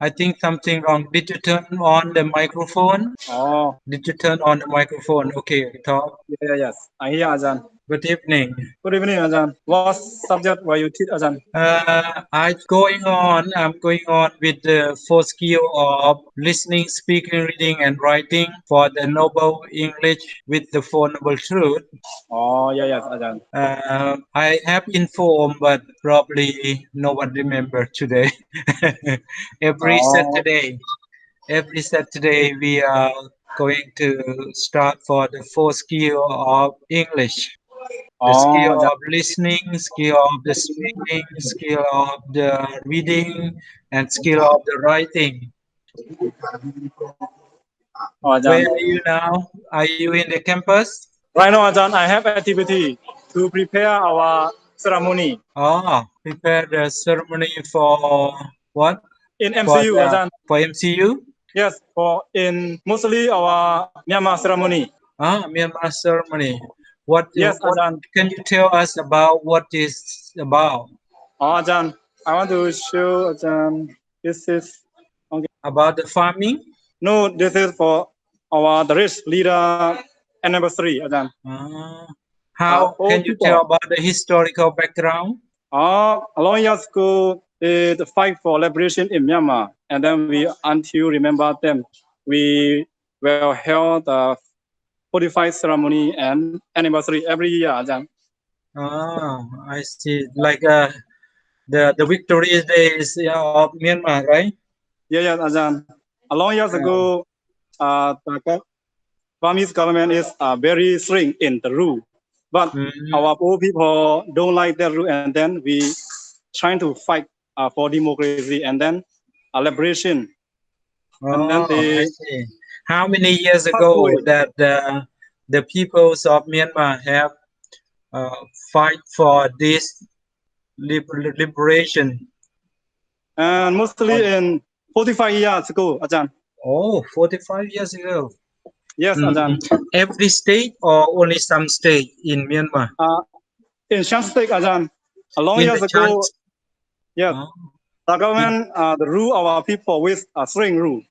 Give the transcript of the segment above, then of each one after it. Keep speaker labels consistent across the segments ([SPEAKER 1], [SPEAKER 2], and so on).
[SPEAKER 1] I think something wrong. Did you turn on the microphone?
[SPEAKER 2] Oh,
[SPEAKER 1] Did you turn on the microphone? Okay, talk.
[SPEAKER 2] yes. I hear Ajahn.
[SPEAKER 1] Good evening.
[SPEAKER 2] Good evening, Ajahn. What subject will you teach, Ajahn?
[SPEAKER 1] I'm going on with the four skill of listening, speaking, reading, and writing for the noble English with the Four Noble Truth.
[SPEAKER 2] Oh, yes, Ajahn.
[SPEAKER 1] I have informed, but probably no one remember today. every
[SPEAKER 2] Oh,
[SPEAKER 1] Saturday, every Saturday we are going to start for the four skill of English. The skill
[SPEAKER 2] Ajahn.
[SPEAKER 1] of listening, skill of the speaking, skill of the reading, and skill of the writing.
[SPEAKER 2] Oh, Ajahn.
[SPEAKER 1] Where are you now? Are you in the campus?
[SPEAKER 2] Right now, Ajahn, I have activity to prepare our ceremony
[SPEAKER 1] Prepare the ceremony for what?
[SPEAKER 2] in
[SPEAKER 1] For
[SPEAKER 2] MCU,
[SPEAKER 1] the
[SPEAKER 2] Ajahn.
[SPEAKER 1] for MCU?
[SPEAKER 2] Yes, for in mostly our Myanmar ceremony.
[SPEAKER 1] Myanmar ceremony. What
[SPEAKER 2] Yes, Ajahn.
[SPEAKER 1] can you tell us about what is about?
[SPEAKER 2] Oh, Ajahn, I want to show Ajahn. This is okay.
[SPEAKER 1] About the farming?
[SPEAKER 2] No, this is for our the rich leader anniversary, Ajahn.
[SPEAKER 1] How
[SPEAKER 2] All
[SPEAKER 1] can you tell
[SPEAKER 2] people.
[SPEAKER 1] about the historical background?
[SPEAKER 2] A long years ago, the fight for liberation in Myanmar, and then we until remember them, we will held the 45 ceremony and anniversary every year, Ajahn.
[SPEAKER 1] I see. Like the victory days of Myanmar, right?
[SPEAKER 2] Yes, Ajahn. A long years ago, the Burmese government is very strict in the rule, but our poor people don't like that rule, and then we trying to fight for democracy and then liberation. And then
[SPEAKER 1] I
[SPEAKER 2] they
[SPEAKER 1] see. How many years
[SPEAKER 2] passed
[SPEAKER 1] ago
[SPEAKER 2] away.
[SPEAKER 1] that the peoples of Myanmar have uh, fight for this liberation?
[SPEAKER 2] And mostly in 45 years ago, Ajahn.
[SPEAKER 1] 45 years ago.
[SPEAKER 2] Yes, Ajahn.
[SPEAKER 1] Every state or only some state in Myanmar?
[SPEAKER 2] In Shanghai, Ajahn, a long
[SPEAKER 1] In
[SPEAKER 2] years
[SPEAKER 1] the
[SPEAKER 2] ago,
[SPEAKER 1] chance.
[SPEAKER 2] yes, the
[SPEAKER 1] In,
[SPEAKER 2] government the rule our people with a string rule,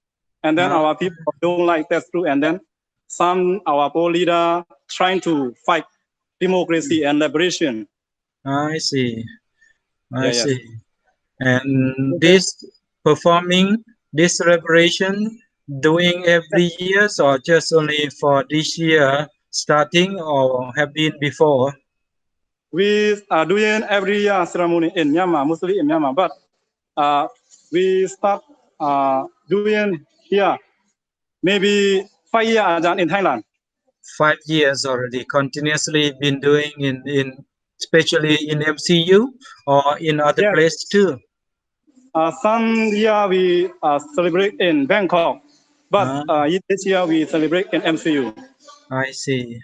[SPEAKER 2] and then our people don't like that rule, and then some our poor leader trying to fight democracy and liberation.
[SPEAKER 1] I see. I
[SPEAKER 2] Yes.
[SPEAKER 1] see. And this performing this celebration doing every year or just only for this year starting or have been before?
[SPEAKER 2] We are doing every year ceremony in Myanmar, mostly in Myanmar, but we start doing here maybe 5 years, Ajahn, in Thailand.
[SPEAKER 1] 5 years already continuously been doing in especially in MCU or in other
[SPEAKER 2] Yes.
[SPEAKER 1] place too?
[SPEAKER 2] Some year we celebrate in Bangkok, but this year we celebrate in MCU.
[SPEAKER 1] I see.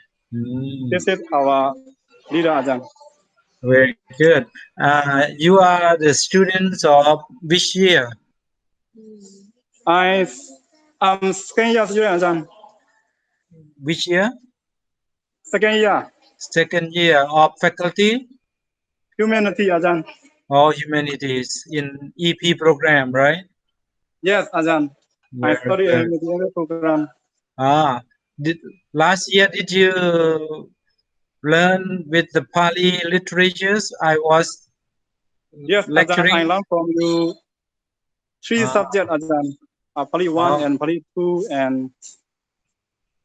[SPEAKER 2] This is our leader, Ajahn.
[SPEAKER 1] Very good. You are the students of which year?
[SPEAKER 2] I'm second year student, Ajahn.
[SPEAKER 1] Which year?
[SPEAKER 2] Second year.
[SPEAKER 1] Second year of faculty?
[SPEAKER 2] Humanity, Ajahn.
[SPEAKER 1] All humanities in EP program, right?
[SPEAKER 2] Yes, Ajahn. I
[SPEAKER 1] Very
[SPEAKER 2] study
[SPEAKER 1] good.
[SPEAKER 2] in the program.
[SPEAKER 1] Did, last year did you learn with the Pali literatures? I was
[SPEAKER 2] Yes, Ajahn. I
[SPEAKER 1] lecturing.
[SPEAKER 2] learned from you three subjects, Ajahn. Pali 1 and Pali 2 and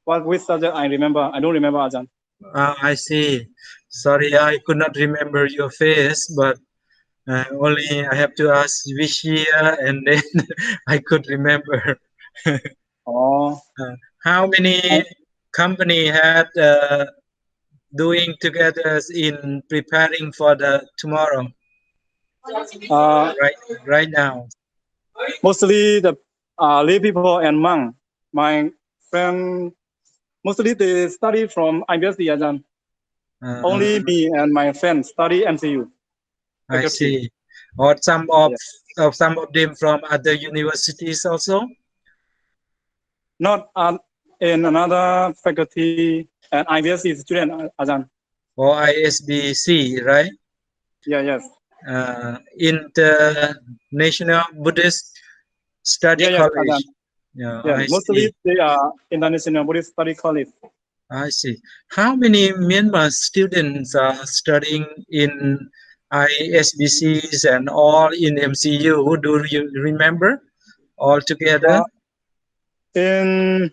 [SPEAKER 2] which subject I remember? I don't remember, Ajahn.
[SPEAKER 1] I see. Sorry, I could not remember your face, but only I have to ask which year, and then I could remember. How many company had doing together in preparing for the tomorrow? Right now.
[SPEAKER 2] Mostly the lay people and monk. My friend, mostly they study from IBSD, Ajahn. Only me and my friend study MCU.
[SPEAKER 1] I see. Or some of them from other universities also?
[SPEAKER 2] Not in another faculty and IBSD student, Ajahn.
[SPEAKER 1] Or ISBC, right?
[SPEAKER 2] Yes.
[SPEAKER 1] In the National Buddhist study
[SPEAKER 2] Yes,
[SPEAKER 1] college.
[SPEAKER 2] Ajahn.
[SPEAKER 1] Yeah,
[SPEAKER 2] Yeah,
[SPEAKER 1] I
[SPEAKER 2] mostly
[SPEAKER 1] see.
[SPEAKER 2] they are international Buddhist study college.
[SPEAKER 1] I see. How many Myanmar students are studying in ISBCs and all in MCU? Do you remember all together?
[SPEAKER 2] In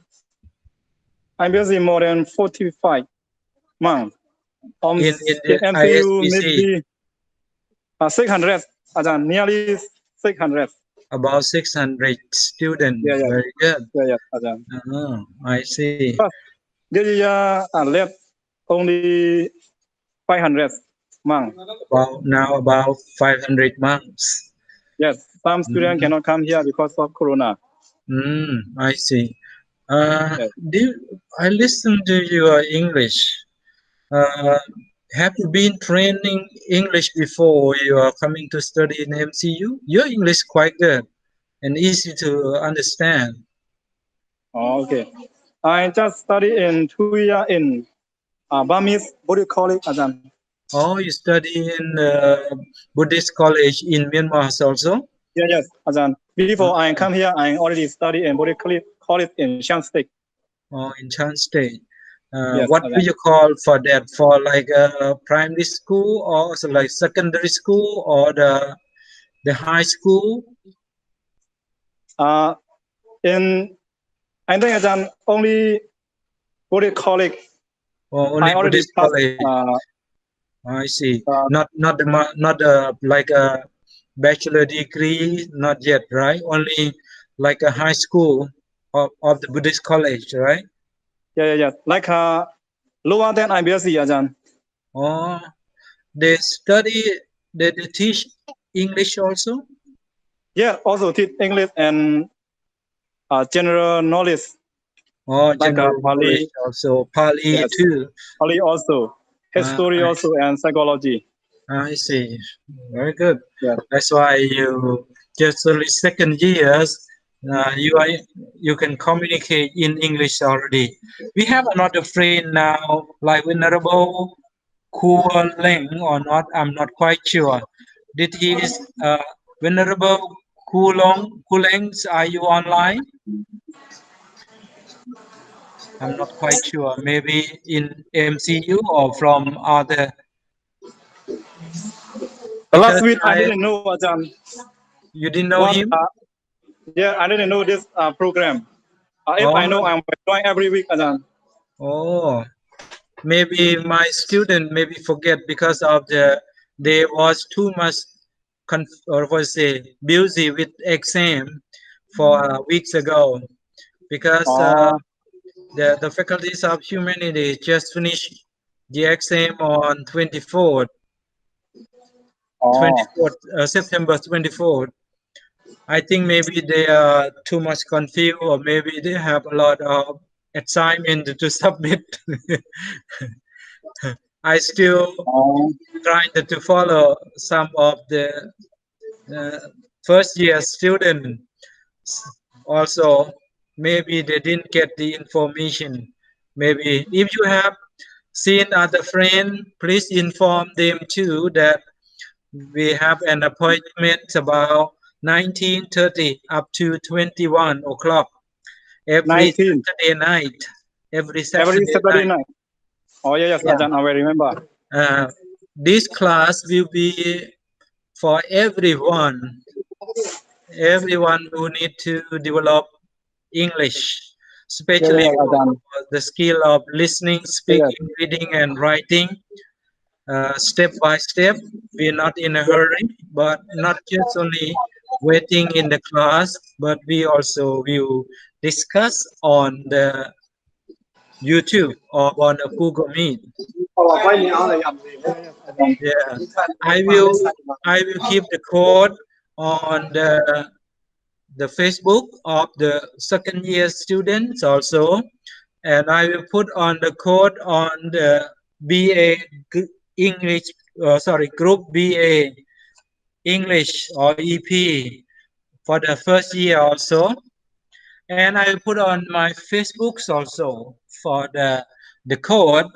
[SPEAKER 2] I'm busy more than 45 months.
[SPEAKER 1] In
[SPEAKER 2] In
[SPEAKER 1] the
[SPEAKER 2] MCU
[SPEAKER 1] ISBC,
[SPEAKER 2] maybe 600, Ajahn, nearly 600.
[SPEAKER 1] about 600
[SPEAKER 2] Yeah,
[SPEAKER 1] students.
[SPEAKER 2] yeah,
[SPEAKER 1] Very good.
[SPEAKER 2] yeah, Ajahn.
[SPEAKER 1] Oh, I see.
[SPEAKER 2] But this year left only 500 monks.
[SPEAKER 1] About 500 monks.
[SPEAKER 2] Yes, some students
[SPEAKER 1] Mm,
[SPEAKER 2] cannot come here because of Corona.
[SPEAKER 1] I see.
[SPEAKER 2] Yes.
[SPEAKER 1] I listened to your English. Uh, have you been training English before you are coming to study in MCU? Your English quite good and easy to understand.
[SPEAKER 2] Oh, okay. I just study in 2 years in Burmese Buddhist College, Ajahn.
[SPEAKER 1] Oh, you study in Buddhist college in Myanmar also?
[SPEAKER 2] Yeah, yes, Ajahn. Before I come here, I already study in Buddhist College in Shan State.
[SPEAKER 1] Oh, in Chan State.
[SPEAKER 2] Yes,
[SPEAKER 1] What do
[SPEAKER 2] Ajahn.
[SPEAKER 1] you call for that? For like a primary school or also like secondary school or the high school?
[SPEAKER 2] In I think Ajahn only Buddhist College.
[SPEAKER 1] Or only
[SPEAKER 2] I already
[SPEAKER 1] Buddhist
[SPEAKER 2] passed.
[SPEAKER 1] college? I see.
[SPEAKER 2] Uh,
[SPEAKER 1] Not like a bachelor degree, not yet, right? Only like a high school of the Buddhist college, right?
[SPEAKER 2] yeah. Like lower than IBSC, Ajahn.
[SPEAKER 1] Oh, they study, they teach English also?
[SPEAKER 2] Yeah, also teach English and general knowledge
[SPEAKER 1] Oh,
[SPEAKER 2] like
[SPEAKER 1] general knowledge
[SPEAKER 2] Pali.
[SPEAKER 1] also, Pali
[SPEAKER 2] Yes,
[SPEAKER 1] too.
[SPEAKER 2] Pali also, history
[SPEAKER 1] I
[SPEAKER 2] also, and psychology.
[SPEAKER 1] I see. Very good.
[SPEAKER 2] Yes.
[SPEAKER 1] That's why you just only second years, you are you can communicate in English already. We have another friend now, like Venerable Kuo Leng or not. I'm not quite sure. Did he is Venerable Kulong? Are you online? I'm not quite sure. Maybe in MCU or from other.
[SPEAKER 2] Last
[SPEAKER 1] Because
[SPEAKER 2] week I didn't know, Ajahn.
[SPEAKER 1] you didn't know
[SPEAKER 2] What?
[SPEAKER 1] him.
[SPEAKER 2] Yeah, I didn't know this program. If I know,
[SPEAKER 1] Oh,
[SPEAKER 2] I'm join every week, Ajahn.
[SPEAKER 1] oh. Maybe my student maybe forget because of they was too much or was say busy with exam for weeks ago because
[SPEAKER 2] Oh,
[SPEAKER 1] the faculties of humanity just finished the exam on 24th
[SPEAKER 2] oh.
[SPEAKER 1] September 24th. I think maybe they are too much confused or maybe they have a lot of assignment to submit. I still
[SPEAKER 2] Oh.
[SPEAKER 1] trying to follow some of the uh, first year students also. Maybe they didn't get the information. Maybe if you have seen other friend, please inform them too that we have an appointment about 19:30 up to 21 o'clock every
[SPEAKER 2] 19.
[SPEAKER 1] Saturday night. Every
[SPEAKER 2] Every
[SPEAKER 1] Saturday
[SPEAKER 2] Saturday
[SPEAKER 1] night.
[SPEAKER 2] night. Oh, yeah, yes,
[SPEAKER 1] Yeah.
[SPEAKER 2] Ajahn, I will remember.
[SPEAKER 1] This class will be for everyone who need to develop English, especially
[SPEAKER 2] Yeah,
[SPEAKER 1] for
[SPEAKER 2] Ajahn.
[SPEAKER 1] the skill of listening,
[SPEAKER 2] Yeah,
[SPEAKER 1] speaking, reading, and writing. Step by step, we're not in a hurry, but not just only waiting in the class, but we also will discuss on the YouTube or on a Google Meet. Yeah, I will I will keep the code on the Facebook of the second year students also, and I will put on the code on the BA English, Group BA English or EP for the first year also, and I will put on my Facebooks also for the code.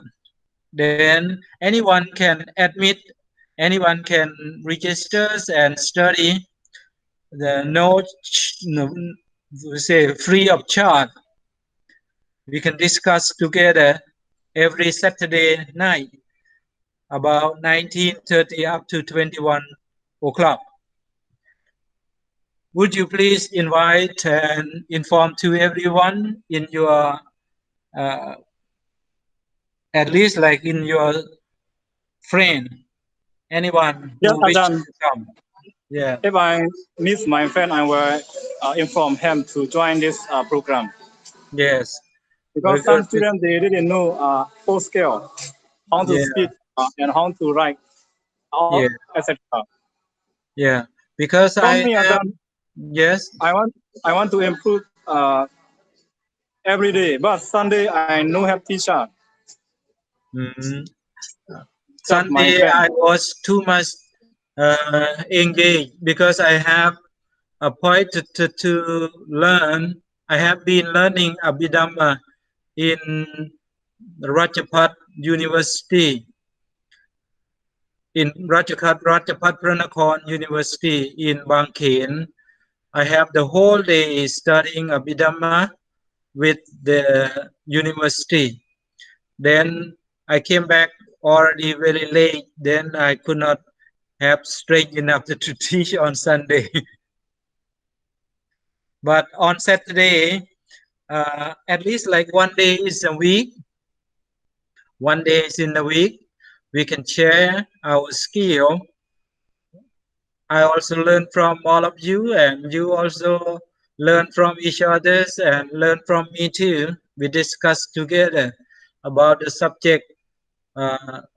[SPEAKER 1] Then anyone can admit, anyone can register and study we say free of charge. We can discuss together every Saturday night about 19:30 up to 21 o'clock. Would you please invite and inform to everyone in your, at least like in your friend, anyone
[SPEAKER 2] Yes,
[SPEAKER 1] who wishes
[SPEAKER 2] Ajahn.
[SPEAKER 1] to come? Yeah.
[SPEAKER 2] If I miss my friend, I will inform him to join this program.
[SPEAKER 1] Yes. Very
[SPEAKER 2] Because some
[SPEAKER 1] good.
[SPEAKER 2] students they didn't know full skill, how to
[SPEAKER 1] Yeah.
[SPEAKER 2] speak and how to write,
[SPEAKER 1] Yeah.
[SPEAKER 2] etc.
[SPEAKER 1] Yeah. Because
[SPEAKER 2] For
[SPEAKER 1] I
[SPEAKER 2] me,
[SPEAKER 1] have.
[SPEAKER 2] Ajahn,
[SPEAKER 1] Yes.
[SPEAKER 2] I want to improve every day, but Sunday I no have teacher.
[SPEAKER 1] Mhm.
[SPEAKER 2] Just my
[SPEAKER 1] Sunday
[SPEAKER 2] friend.
[SPEAKER 1] I was too much engaged because I have a point to learn. I have been learning Abhidhamma in Rajapat University, in Rajapat Pranakon University in Bangkhen. I have the whole day studying Abhidhamma with the university. Then I came back already very late. Then I could not have strength enough to teach on Sunday. But on Saturday, at least like one day is a week, one day is in the week, we can share our skill. I also learn from all of you, and you also learn from each others and learn from me too. We discuss together about the subject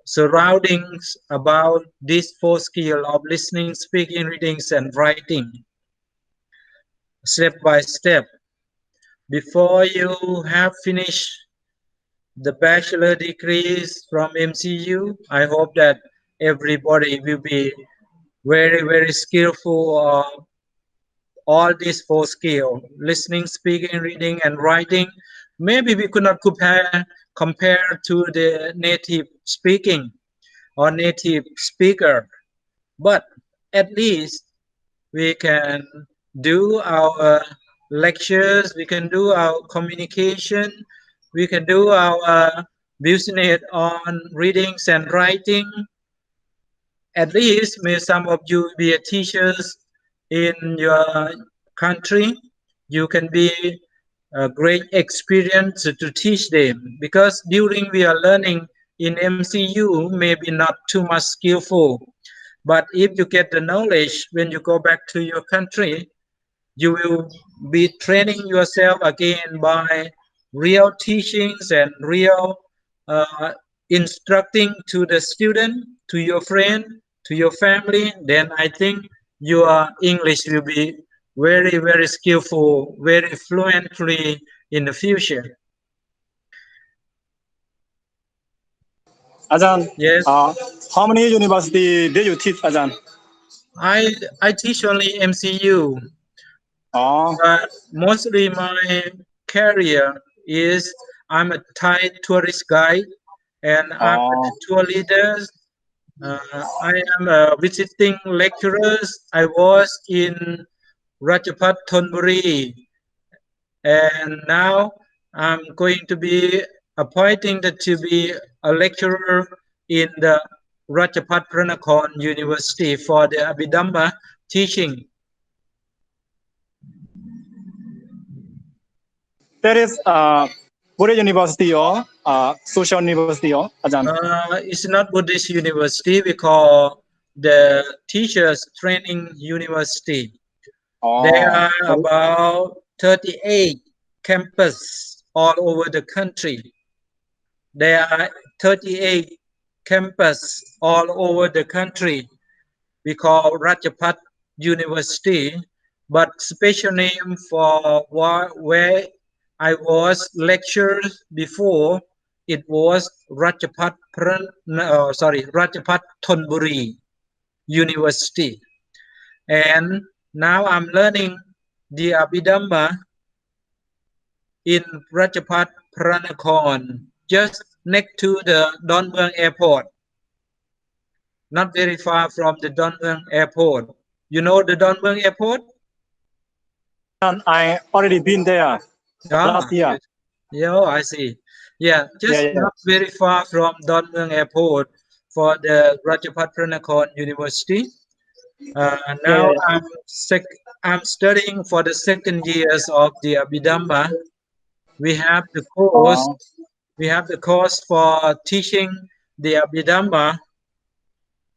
[SPEAKER 1] surroundings about these four skills of listening, speaking, reading, and writing, step by step. Before you have finished the bachelor degrees from MCU, I hope that everybody will be very, very skillful of all these four skills: listening, speaking, reading, and writing. Maybe we could not compare to the native speaking or native speaker, but at least we can do our lectures, we can do our communication, we can do our business on readings and writing. At least may some of you be teachers in your country. You can be a great experience to teach them, because during we are learning in MCU maybe not too much skillful, but if you get the knowledge when you go back to your country, you will be training yourself again by real teachings and real uh, instructing to the student, to your friend, to your family. Then I think your English will be very, very skillful, very fluently in the future.
[SPEAKER 2] Ajahn,
[SPEAKER 1] Yes,
[SPEAKER 2] how many university did you teach, Ajahn?
[SPEAKER 1] I I teach only MCU,
[SPEAKER 2] Oh,
[SPEAKER 1] but mostly my career is I'm a Thai tourist guide and I'm a
[SPEAKER 2] oh,
[SPEAKER 1] tour leader. I am a visiting lecturers. I was in Rajapat Thonburi, and now I'm going to be appointing to be a lecturer in the Rajapat Pranakon University for the Abhidhamma teaching.
[SPEAKER 2] that is Buddhist University or Social University or Ajahn?
[SPEAKER 1] It's not Buddhist University. We call the Teachers Training University. There
[SPEAKER 2] Oh,
[SPEAKER 1] are about 38 campuses all over the country. There are 38 campuses all over the country. We call Rajapat University, but special name for where I was lectured before, it was Rajapat Thonburi University. And now I'm learning the Abhidhamma in Rajapat Pranakon, just next to the Donmueang Airport, not very far from the Donmueang Airport. You know the Donmueang Airport?
[SPEAKER 2] I already been there last year.
[SPEAKER 1] Yeah, I see. Yeah, just
[SPEAKER 2] Yeah.
[SPEAKER 1] not very far from Don Mueang Airport for the Rajapat Pranakon University. Now I'm studying for the second years of the Abhidhamma. We have the course.
[SPEAKER 2] Oh.
[SPEAKER 1] We have the course for teaching the Abhidhamma.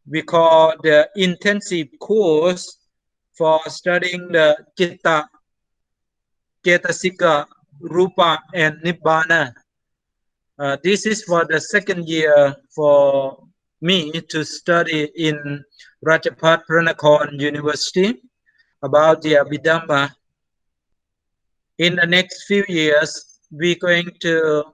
[SPEAKER 1] We call the intensive course for studying the Chitta, Cetasika, Rupa, and Nibbana. This is for the second year for me to study in Rajapat Pranakon University about the Abhidhamma. In the next few years, we're going to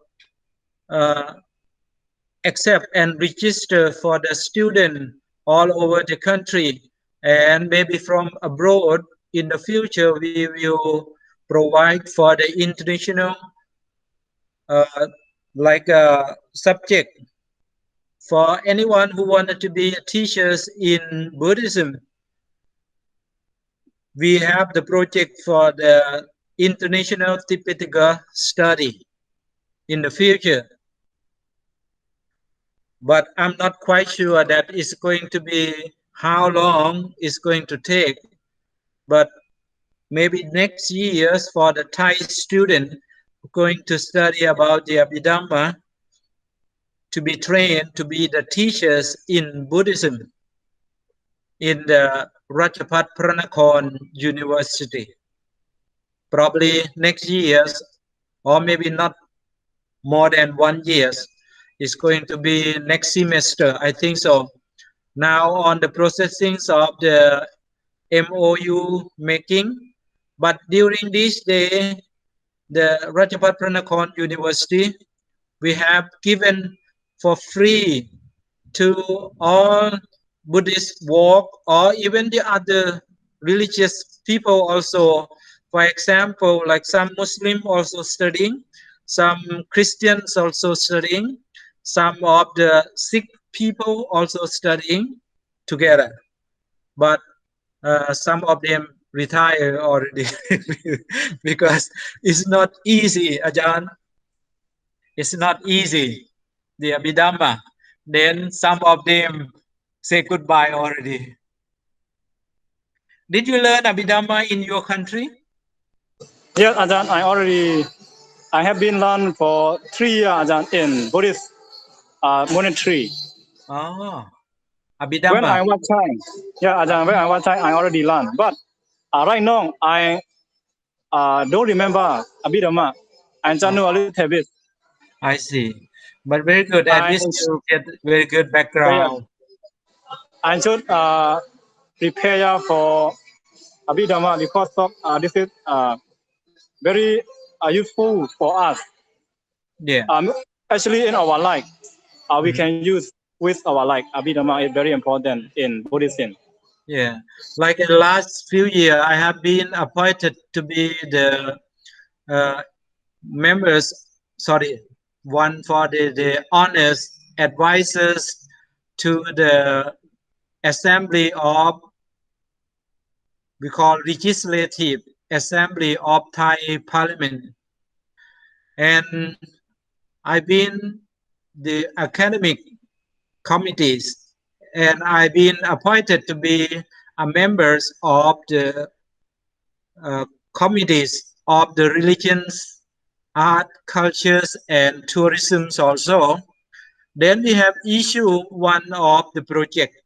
[SPEAKER 1] accept and register for the student all over the country, and maybe from abroad in the future we will provide for the international subject for anyone who wanted to be teachers in Buddhism. We have the project for the international Tipitaka study in the future, but I'm not quite sure that it's going to be how long it's going to take. But maybe next years for the Thai student going to study about the Abhidhamma to be trained to be the teachers in Buddhism in the Rajapat Pranakon University. Probably next years, or maybe not more than 1 year. It's going to be next semester, I think so. Now on the processing of the MOU making, but during this day, the Rajapat Pranakon University, we have given for free to all Buddhist work or even the other religious people also. For example, like some Muslim also studying, some Christians also studying, some of the Sikh people also studying together. But some of them retire already because it's not easy, Ajahn. It's not easy, the Abhidhamma. Then some of them say goodbye already. Did you learn Abhidhamma in your country?
[SPEAKER 2] Yes, Ajahn, I have been learned for 3 years, Ajahn, in Buddhist monastery.
[SPEAKER 1] Oh,
[SPEAKER 2] When
[SPEAKER 1] Abhidhamma.
[SPEAKER 2] I was Thai, Ajahn, when I was Thai, I already learned. But right now, I don't remember Abhidhamma. I just know a little bit.
[SPEAKER 1] I see. But very good. At least you get very good background.
[SPEAKER 2] I should prepare for Abhidhamma because this is very useful for us.
[SPEAKER 1] Yeah.
[SPEAKER 2] Actually, in our life, we can use with our life. Abhidhamma is very important in Buddhism.
[SPEAKER 1] Yeah. Like in the last few years, I have been appointed to be the one for the honest advisors to the assembly of, we call legislative assembly of Thai parliament. And I've been the academic committees, and I've been appointed to be a members of the committees of the religions, art, cultures, and tourism also. Then we have issued one of the project,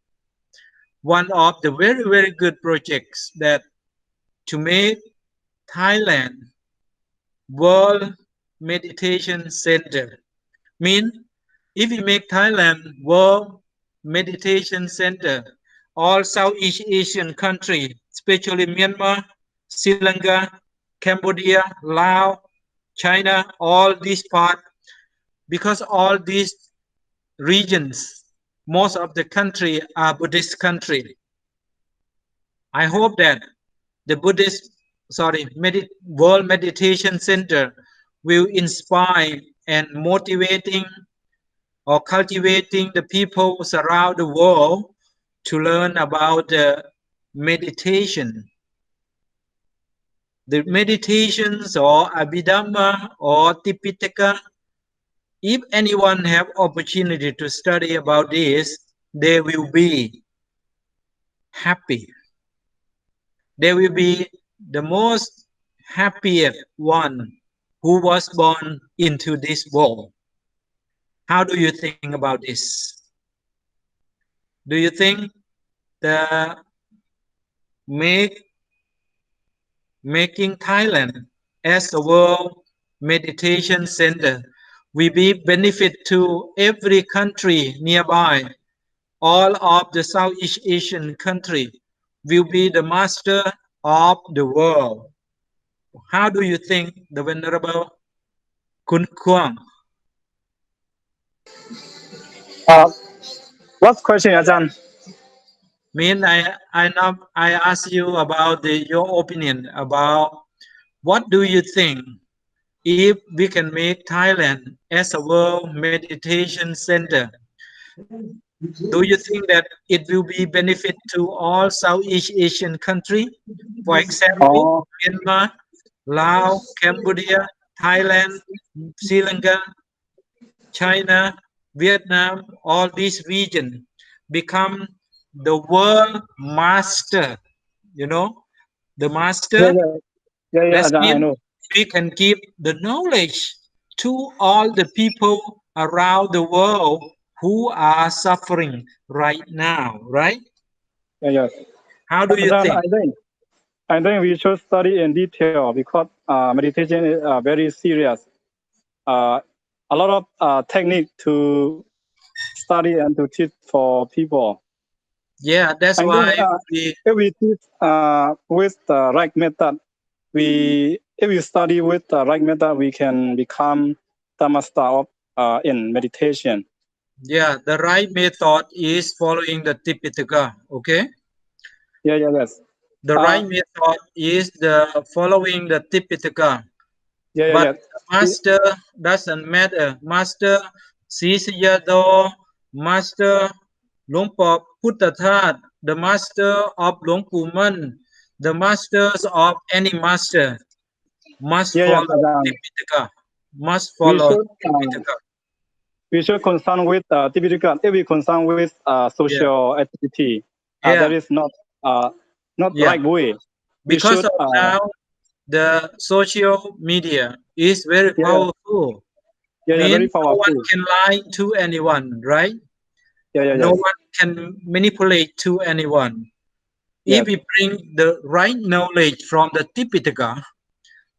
[SPEAKER 1] one of the very, very good projects that to make Thailand World Meditation Center. Mean if we make Thailand World Meditation Center, all Southeast Asian countries, especially Myanmar, Sri Lanka, Cambodia, Laos, China, all these parts, because all these regions, most of the country are Buddhist country. I hope that the World Meditation Center will inspire and motivating or cultivating the people around the world to learn about meditation. the meditations or Abhidhamma or Tipitaka, if anyone have opportunity to study about this, they will be happy. They will be the most happiest one who was born into this world. How do you think about this? Do you think the making Thailand as a world meditation center will be benefit to every country nearby? All of the Southeast Asian country will be the master of the world. How do you think, the Venerable Kun Kuang?
[SPEAKER 2] What question, Ajahn?
[SPEAKER 1] I ask you about your opinion about what do you think if we can make Thailand as a world meditation center. Do you think that it will be benefit to all Southeast Asian country? For example,
[SPEAKER 2] Oh,
[SPEAKER 1] Myanmar, Laos, Cambodia, Thailand, Sri Lanka, China, Vietnam, all these regions become the world master. You know, the
[SPEAKER 2] yeah,
[SPEAKER 1] master.
[SPEAKER 2] yeah,
[SPEAKER 1] That
[SPEAKER 2] Ajahn, I
[SPEAKER 1] means
[SPEAKER 2] know.
[SPEAKER 1] we can give the knowledge to all the people around the world who are suffering right now, right?
[SPEAKER 2] Yeah, yes.
[SPEAKER 1] How do you
[SPEAKER 2] Ajahn,
[SPEAKER 1] think?
[SPEAKER 2] I think we should study in detail because meditation is very serious. A lot of technique to study and to teach for people.
[SPEAKER 1] Yeah, that's
[SPEAKER 2] I think
[SPEAKER 1] why we,
[SPEAKER 2] if we teach with the right method, if we study with the right method, we can become the master of in meditation.
[SPEAKER 1] yeah, the right method is following the Tipitaka, okay?
[SPEAKER 2] Yeah, yeah, yes.
[SPEAKER 1] The right method is the following the Tipitaka.
[SPEAKER 2] Yeah, yeah,
[SPEAKER 1] But
[SPEAKER 2] yes.
[SPEAKER 1] the master doesn't matter. Master Sisayado, master Luang Po Puttathát, the master of Luang Pu Man, the masters of any master must
[SPEAKER 2] Yeah, yes,
[SPEAKER 1] follow
[SPEAKER 2] Ajahn.
[SPEAKER 1] Tipitaka. Must
[SPEAKER 2] We
[SPEAKER 1] follow
[SPEAKER 2] should
[SPEAKER 1] Tipitaka.
[SPEAKER 2] we should concern with typical if we concern with
[SPEAKER 1] Yeah,
[SPEAKER 2] social activity. That
[SPEAKER 1] yeah,
[SPEAKER 2] is not
[SPEAKER 1] yeah.
[SPEAKER 2] right way. We
[SPEAKER 1] Because
[SPEAKER 2] should
[SPEAKER 1] of now the social media is very
[SPEAKER 2] yeah,
[SPEAKER 1] powerful.
[SPEAKER 2] yeah, yeah,
[SPEAKER 1] Mean
[SPEAKER 2] very
[SPEAKER 1] no one
[SPEAKER 2] powerful.
[SPEAKER 1] can lie to anyone, right?
[SPEAKER 2] Yeah, yeah,
[SPEAKER 1] No
[SPEAKER 2] yes,
[SPEAKER 1] one can manipulate to anyone. If
[SPEAKER 2] yes,
[SPEAKER 1] we bring the right knowledge from the Tipitaka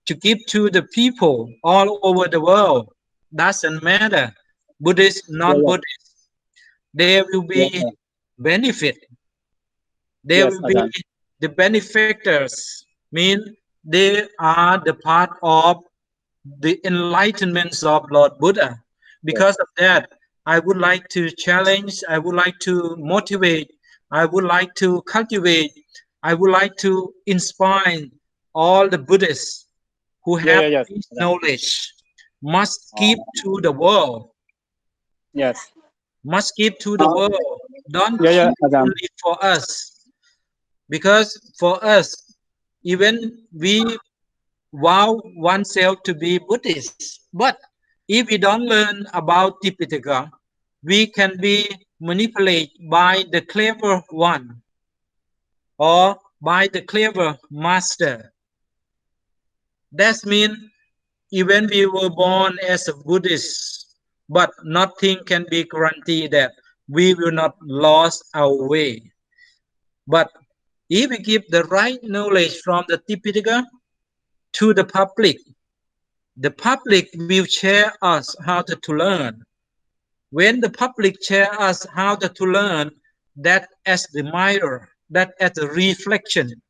[SPEAKER 1] to give to the people all over the world, doesn't matter, Buddhist,
[SPEAKER 2] yeah, yeah,
[SPEAKER 1] non-Buddhist, there will
[SPEAKER 2] yeah,
[SPEAKER 1] be benefit. There
[SPEAKER 2] yes,
[SPEAKER 1] will be
[SPEAKER 2] Ajahn.
[SPEAKER 1] the benefactors, mean they are the part of the enlightenments of Lord Buddha.
[SPEAKER 2] Yes,
[SPEAKER 1] Because of that, I would like to challenge, I would like to motivate, I would like to cultivate, I would like to inspire all the Buddhists who
[SPEAKER 2] yeah,
[SPEAKER 1] have
[SPEAKER 2] yeah, yes,
[SPEAKER 1] this
[SPEAKER 2] Ajahn.
[SPEAKER 1] knowledge must
[SPEAKER 2] Oh,
[SPEAKER 1] give to the world,
[SPEAKER 2] yes.
[SPEAKER 1] must give to the
[SPEAKER 2] Uh,
[SPEAKER 1] world. Don't
[SPEAKER 2] yeah, yeah,
[SPEAKER 1] keep
[SPEAKER 2] Ajahn.
[SPEAKER 1] only for us. Because for us, even we vow oneself to be Buddhist, but if we don't learn about Tipitaka, we can be manipulated by the clever one or by the clever master. That means even we were born as a Buddhist, but nothing can be guaranteed that we will not lose our way. But if we give the right knowledge from the Tipitaka to the public will share us how to learn. When the public share us how to learn, that as the mirror, that as a reflection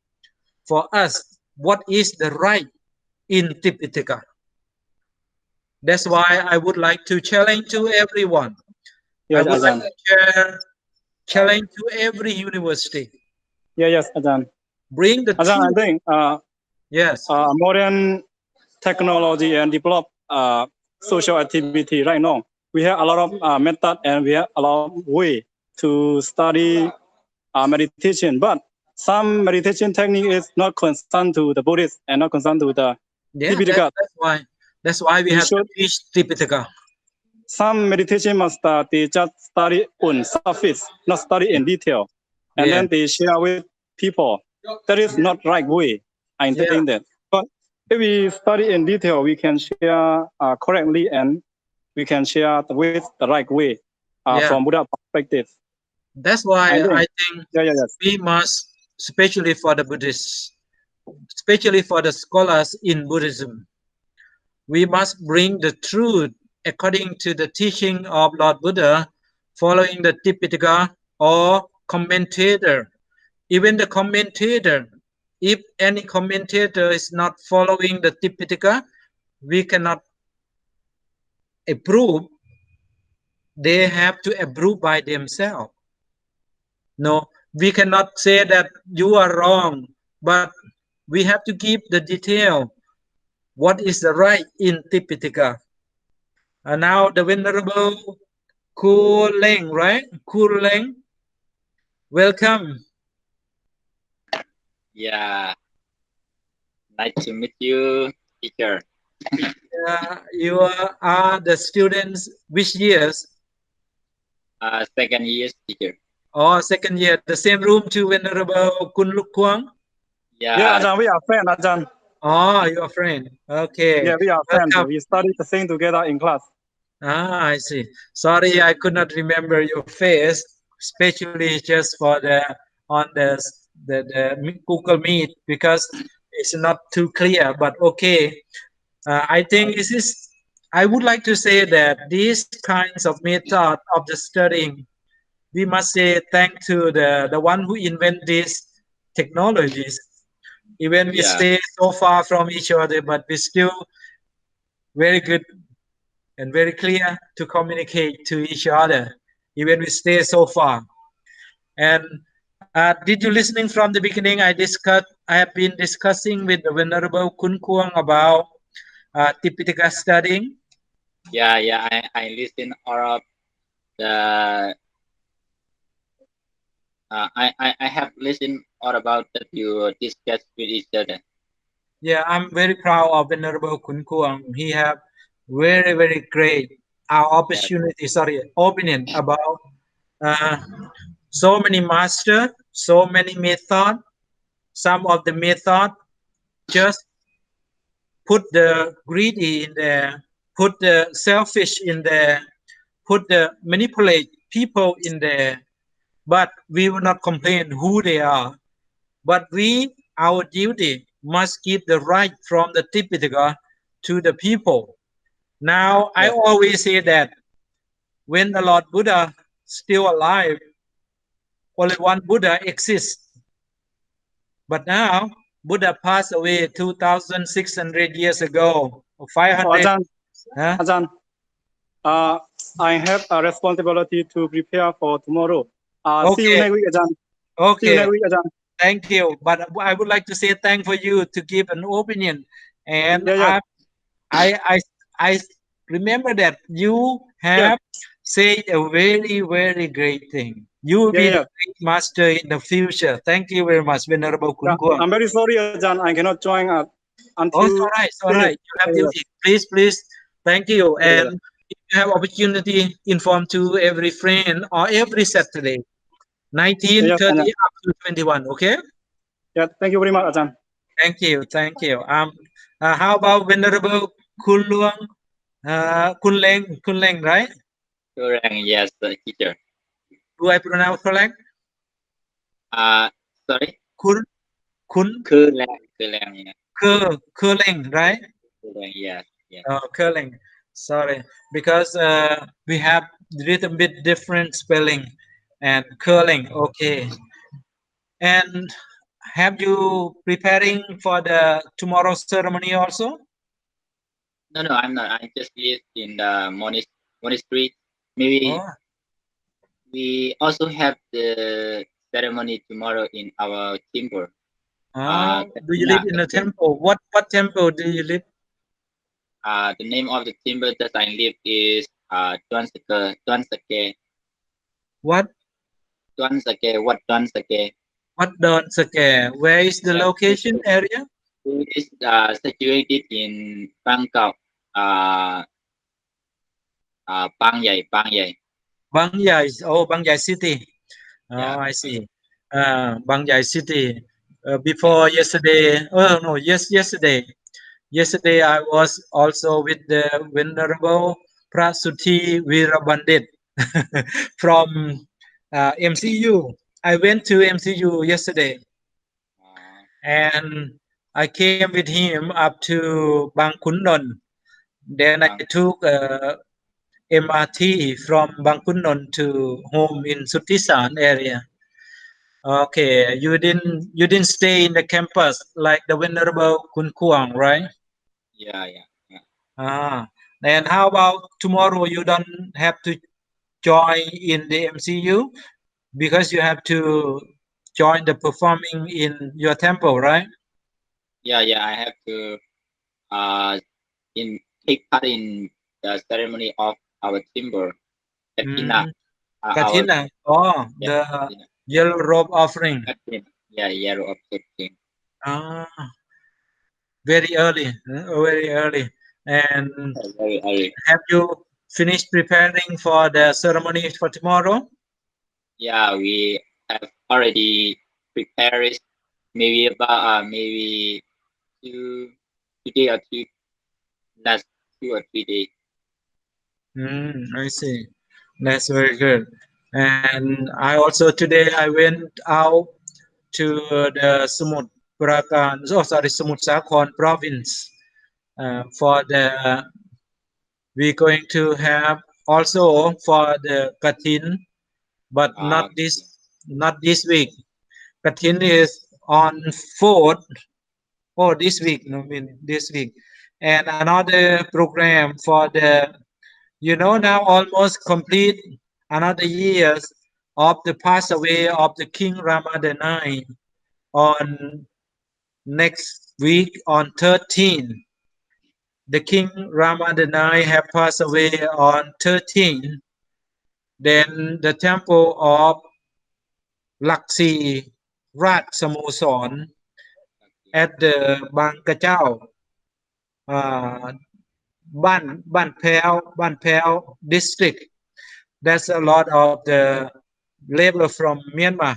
[SPEAKER 1] for us, what is the right in Tipitaka. That's why I would like to challenge to everyone. I
[SPEAKER 2] Yes,
[SPEAKER 1] would like
[SPEAKER 2] Ajahn.
[SPEAKER 1] to challenge to every university.
[SPEAKER 2] Yeah, yes, Ajahn.
[SPEAKER 1] Bring the
[SPEAKER 2] Ajahn, I
[SPEAKER 1] truth.
[SPEAKER 2] think
[SPEAKER 1] Yes.
[SPEAKER 2] modern technology and develop social activity right now. We have a lot of method and we have a lot of way to study meditation. But some meditation technique is not concerned to the Buddhist and not concerned to the Tipitaka.
[SPEAKER 1] That's why we have to teach Tipitaka.
[SPEAKER 2] Some meditation master they just study on surface, not study in detail, and then they share with people. That is not right way. I entertain that. But if we study in detail, we can share correctly and we can share with the right way from Buddha perspective.
[SPEAKER 1] That's why I think we must, especially for the Buddhists, especially for the scholars in Buddhism, we must bring the truth according to the teaching of Lord Buddha, following the Tipitaka or commentator. Even the commentator, if any commentator is not following the Tipitaka, we cannot approve. They have to approve by themselves. No, we cannot say that you are wrong, but we have to give the detail. What is the right in Tipitaka? And now the Venerable Kuleng, right? Kuleng, welcome.
[SPEAKER 3] Yeah, nice to meet you, teacher.
[SPEAKER 1] You are the students which years?
[SPEAKER 3] Second year, teacher.
[SPEAKER 1] Oh, second year. The same room to Venerable Kun Luk Kwang?
[SPEAKER 2] Yeah, Ajahn, we are friends, Ajahn.
[SPEAKER 1] Oh, you are friend. Okay.
[SPEAKER 2] Yeah, we are friends. We study the same together in class.
[SPEAKER 1] I see. Sorry, I could not remember your face, especially just for the on the Google Meet because it's not too clear. But okay, I think this is. I would like to say that these kinds of method of the studying, we must say thank to the one who invent these technologies. Even we stay so far from each other, but we still very good and very clear to communicate to each other, even we stay so far. And did you listening from the beginning? I have been discussing with the Venerable Kun Kuang about Tipitaka studying.
[SPEAKER 3] Yeah. I listen all of the. I have listened all about that you discuss with each other.
[SPEAKER 1] Yeah, I'm very proud of Venerable Kun Kuang. He have very great opinion about so many master, so many method. Some of the method just put the greedy in there, put the selfish in there, put the manipulate people in there. But we will not complain who they are. But our duty must give the right from the Tipitaka to the people. Now, I always say that when the Lord Buddha still alive, only one Buddha exists. But now, Buddha passed away 2,600 years ago, or 500.
[SPEAKER 2] Ajahn, I have a responsibility to prepare for tomorrow. See you next week, Ajahn.
[SPEAKER 1] Okay.
[SPEAKER 2] See you next week, Ajahn.
[SPEAKER 1] Thank you. But I would like to say thank for you to give an opinion. And I remember that you have said a very great thing. You will be the great master in the future. Thank you very much, Venerable Kun Kuang.
[SPEAKER 2] I'm very sorry, Ajahn. I cannot join until.
[SPEAKER 1] It's all right. You have duty. Please. Thank you. And if you have opportunity, inform to every friend or every Saturday, 19:30 up to 21. Okay.
[SPEAKER 2] Yeah. Thank you very much, Ajahn.
[SPEAKER 1] Thank you. How about Venerable Kunleng, right?
[SPEAKER 3] Kurang, yes, teacher.
[SPEAKER 1] Do I pronounce correct?
[SPEAKER 3] Sorry.
[SPEAKER 1] Kurleng,
[SPEAKER 3] yeah.
[SPEAKER 1] Kurleng, right?
[SPEAKER 3] Kurang, yes.
[SPEAKER 1] Kurleng. Sorry, because we have little bit different spelling and Kurleng. Okay. And have you preparing for the tomorrow's ceremony also?
[SPEAKER 3] No, I'm not. I just live in the monastery. Maybe we also have the ceremony tomorrow in our temple.
[SPEAKER 1] Do you live in a temple? What temple do you live?
[SPEAKER 3] The name of the temple that I live is Tuan Sake.
[SPEAKER 1] What?
[SPEAKER 3] Tuan Sake. What Tuan Sake?
[SPEAKER 1] Wat Don Square. Where is the location area?
[SPEAKER 3] It is situated in Bangkok, Bang Yai.
[SPEAKER 1] Bang Yai. Oh, Bang Yai City. Oh,
[SPEAKER 3] Yeah.
[SPEAKER 1] I see. Bang Yai City. Before yesterday. Oh no, yesterday. Yesterday I was also with the Venerable Prasuthi Virabandit from MCU. I went to MCU yesterday and I came with him up to Bang Kunnon. Then I took MRT from Bang Kunnon to home in Sutisan area. Okay, you didn't stay in the campus like the Venerable Kun Kuang, right?
[SPEAKER 3] Yeah.
[SPEAKER 1] Ah, and how about tomorrow? You don't have to join in the MCU because you have to join the performing in your temple, right?
[SPEAKER 3] Yeah. I have to take part in the ceremony of our timber, Katina. Our
[SPEAKER 1] Katina. Oh, the
[SPEAKER 3] Katina.
[SPEAKER 1] yellow robe offering.
[SPEAKER 3] Katina. Yeah, yellow of the
[SPEAKER 1] Ah, very early, very early. And
[SPEAKER 3] very early.
[SPEAKER 1] have you finished preparing for the ceremony for tomorrow?
[SPEAKER 3] Yeah, we have already prepared it. Maybe about maybe two day or three last 2 or 3 days.
[SPEAKER 1] I see. That's very good. And I also today I went out to the Sumut Prakan, Samut Sakhon province for the we're going to have also for the Katin, but not this week. Katin is on 4th. Oh, this week, no, I mean this week, and another program for the now almost complete another years of the pass away of the King Rama the Ninth on next week on 13. The King Rama the Ninth have passed away on 13. Then the temple of Laksi Rat Samoson at the Bangkachao, uh, Ban Pao district. That's a lot of the labor from Myanmar.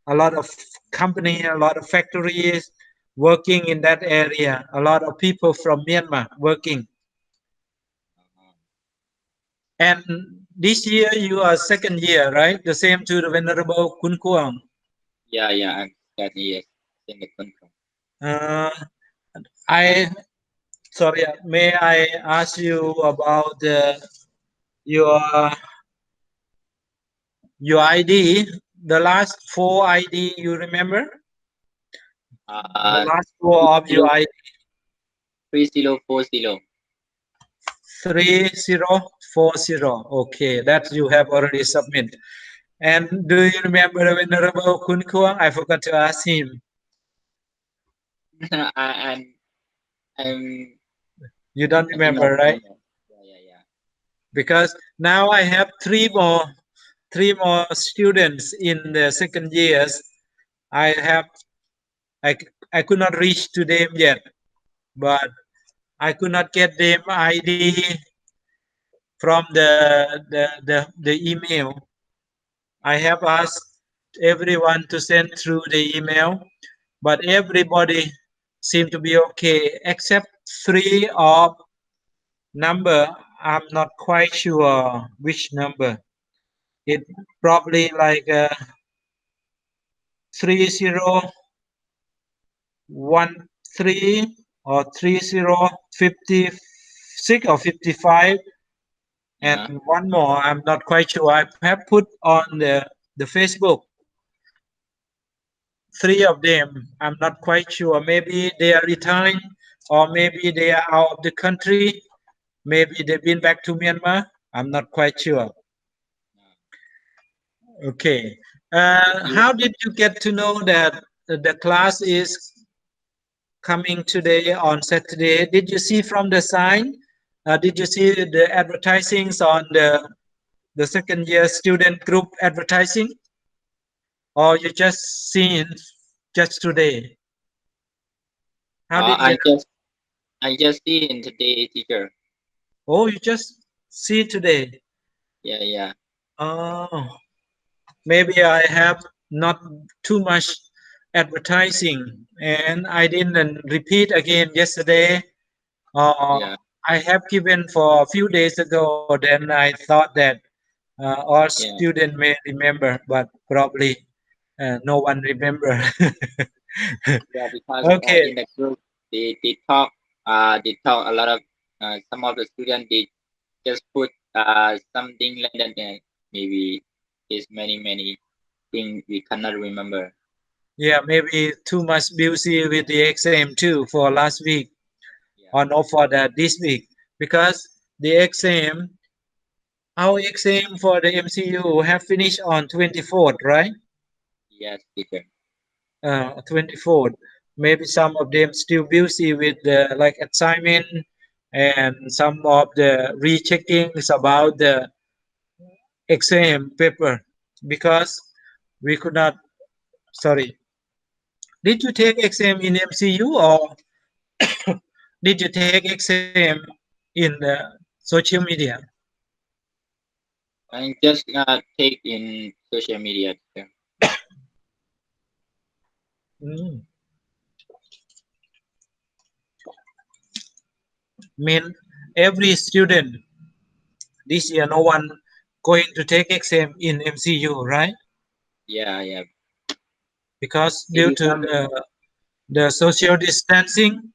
[SPEAKER 1] A lot of company, a lot of factories working in that area. A lot of people from Myanmar working. And this year you are second year, right? The same to the Venerable Kun Kuang.
[SPEAKER 3] Yeah, I'm studying yes in the country.
[SPEAKER 1] Uh, I sorry. May I ask you about your ID? The last 4 ID you remember? The last 4 of your ID.
[SPEAKER 3] 3040.
[SPEAKER 1] 3040. Okay, that you have already submitted. And do you remember the Venerable Kun Kuang? I forgot to ask him.
[SPEAKER 3] I'm
[SPEAKER 1] You don't remember, right?
[SPEAKER 3] Yeah.
[SPEAKER 1] Because now I have three more students in the second years. I could not reach to them yet, but I could not get them ID from the email. I have asked everyone to send through the email, but everybody seemed to be okay except 3 of number. I'm not quite sure which number. It probably like 3013 or 3056 or 55, and one more. I'm not quite sure. I have put on the Facebook 3 of them. I'm not quite sure. Maybe they are retired, or maybe they are out of the country. Maybe they've been back to Myanmar. I'm not quite sure. Okay. How did you get to know that the class is coming today on Saturday? Did you see from the sign? Did you see the advertisings on the second year student group advertising? or you just seen just today? How did you?
[SPEAKER 3] I just see in today, teacher.
[SPEAKER 1] Oh, you just see today.
[SPEAKER 3] Yeah.
[SPEAKER 1] Oh, maybe I have not too much advertising, and I didn't repeat again yesterday.
[SPEAKER 3] Yeah.
[SPEAKER 1] I have given for a few days ago. Then I thought that all
[SPEAKER 3] Yeah.
[SPEAKER 1] students may remember, but probably no one remember.
[SPEAKER 3] Yeah, because
[SPEAKER 1] Okay.
[SPEAKER 3] in the group they talk a lot of some of the students they just put something like that maybe is many things we cannot remember.
[SPEAKER 1] Yeah, maybe too much busy with the exam too for last week,
[SPEAKER 3] Yeah.
[SPEAKER 1] or not for that this week, because the exam, our exam for the MCU have finished on 24th, right?
[SPEAKER 3] Yes, teacher.
[SPEAKER 1] 24th. Maybe some of them still busy with the like assignment, and some of the recheckings about the exam paper, because we could not. Sorry, did you take exam in MCU, or did you take exam in the social media?
[SPEAKER 3] I just take in social media, teacher.
[SPEAKER 1] Mm. Mean every student this year, no one going to take exam in MCU, right?
[SPEAKER 3] Yeah.
[SPEAKER 1] Because due
[SPEAKER 3] Maybe
[SPEAKER 1] to
[SPEAKER 3] some.
[SPEAKER 1] the social distancing,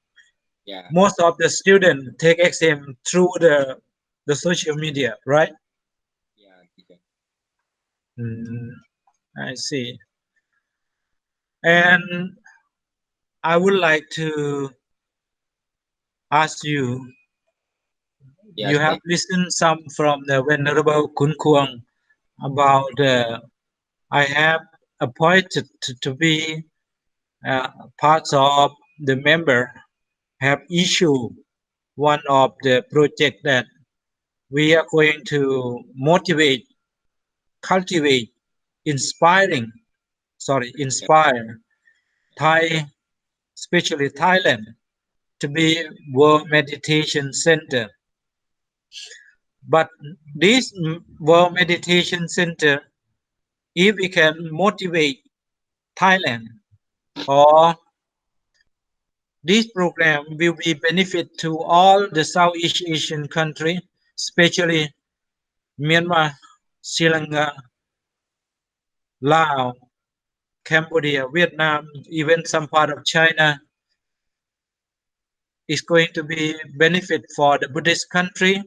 [SPEAKER 3] Yeah.
[SPEAKER 1] most of the students take exam through the social media, right?
[SPEAKER 3] Yeah, teacher.
[SPEAKER 1] Mm, I see. And I would like to ask you, you
[SPEAKER 3] Yes,
[SPEAKER 1] have
[SPEAKER 3] teacher.
[SPEAKER 1] listened some from the Venerable Kun Kuang about I have appointed to be part of the member, have issued one of the project that we are going to motivate, cultivate,
[SPEAKER 3] Yeah.
[SPEAKER 1] inspire Thai, especially Thailand, to be World Meditation Center. But this World Meditation Center, if we can motivate Thailand, or this program will be benefit to all the Southeast Asian country, especially Myanmar, Sri Lanka, Laos, Cambodia, Vietnam, even some part of China, is going to be benefit for the Buddhist country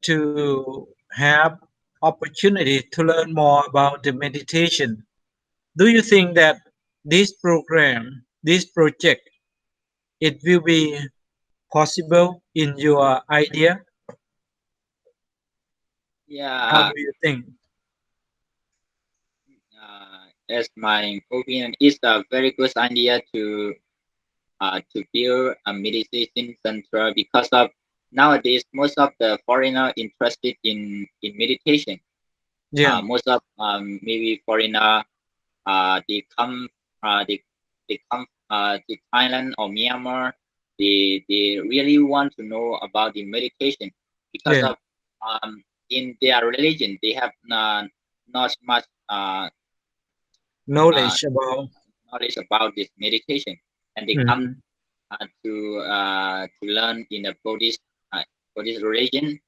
[SPEAKER 1] to have opportunity to learn more about the meditation. Do you think that this program, this project, it will be possible in your idea? How
[SPEAKER 3] Yeah.
[SPEAKER 1] do you think?
[SPEAKER 3] As my opinion, it's a very good idea to build a meditation center because of nowadays most of the foreigner interested in meditation.
[SPEAKER 1] Yeah,
[SPEAKER 3] Most of maybe foreigner uh, they they come to Thailand or Myanmar. They really want to know about the meditation because
[SPEAKER 1] yeah,
[SPEAKER 3] of in their religion they have not much uh,
[SPEAKER 1] knowledge about.
[SPEAKER 3] knowledge about this meditation, and they come
[SPEAKER 1] Mhm.
[SPEAKER 3] to learn in the Buddhist religion,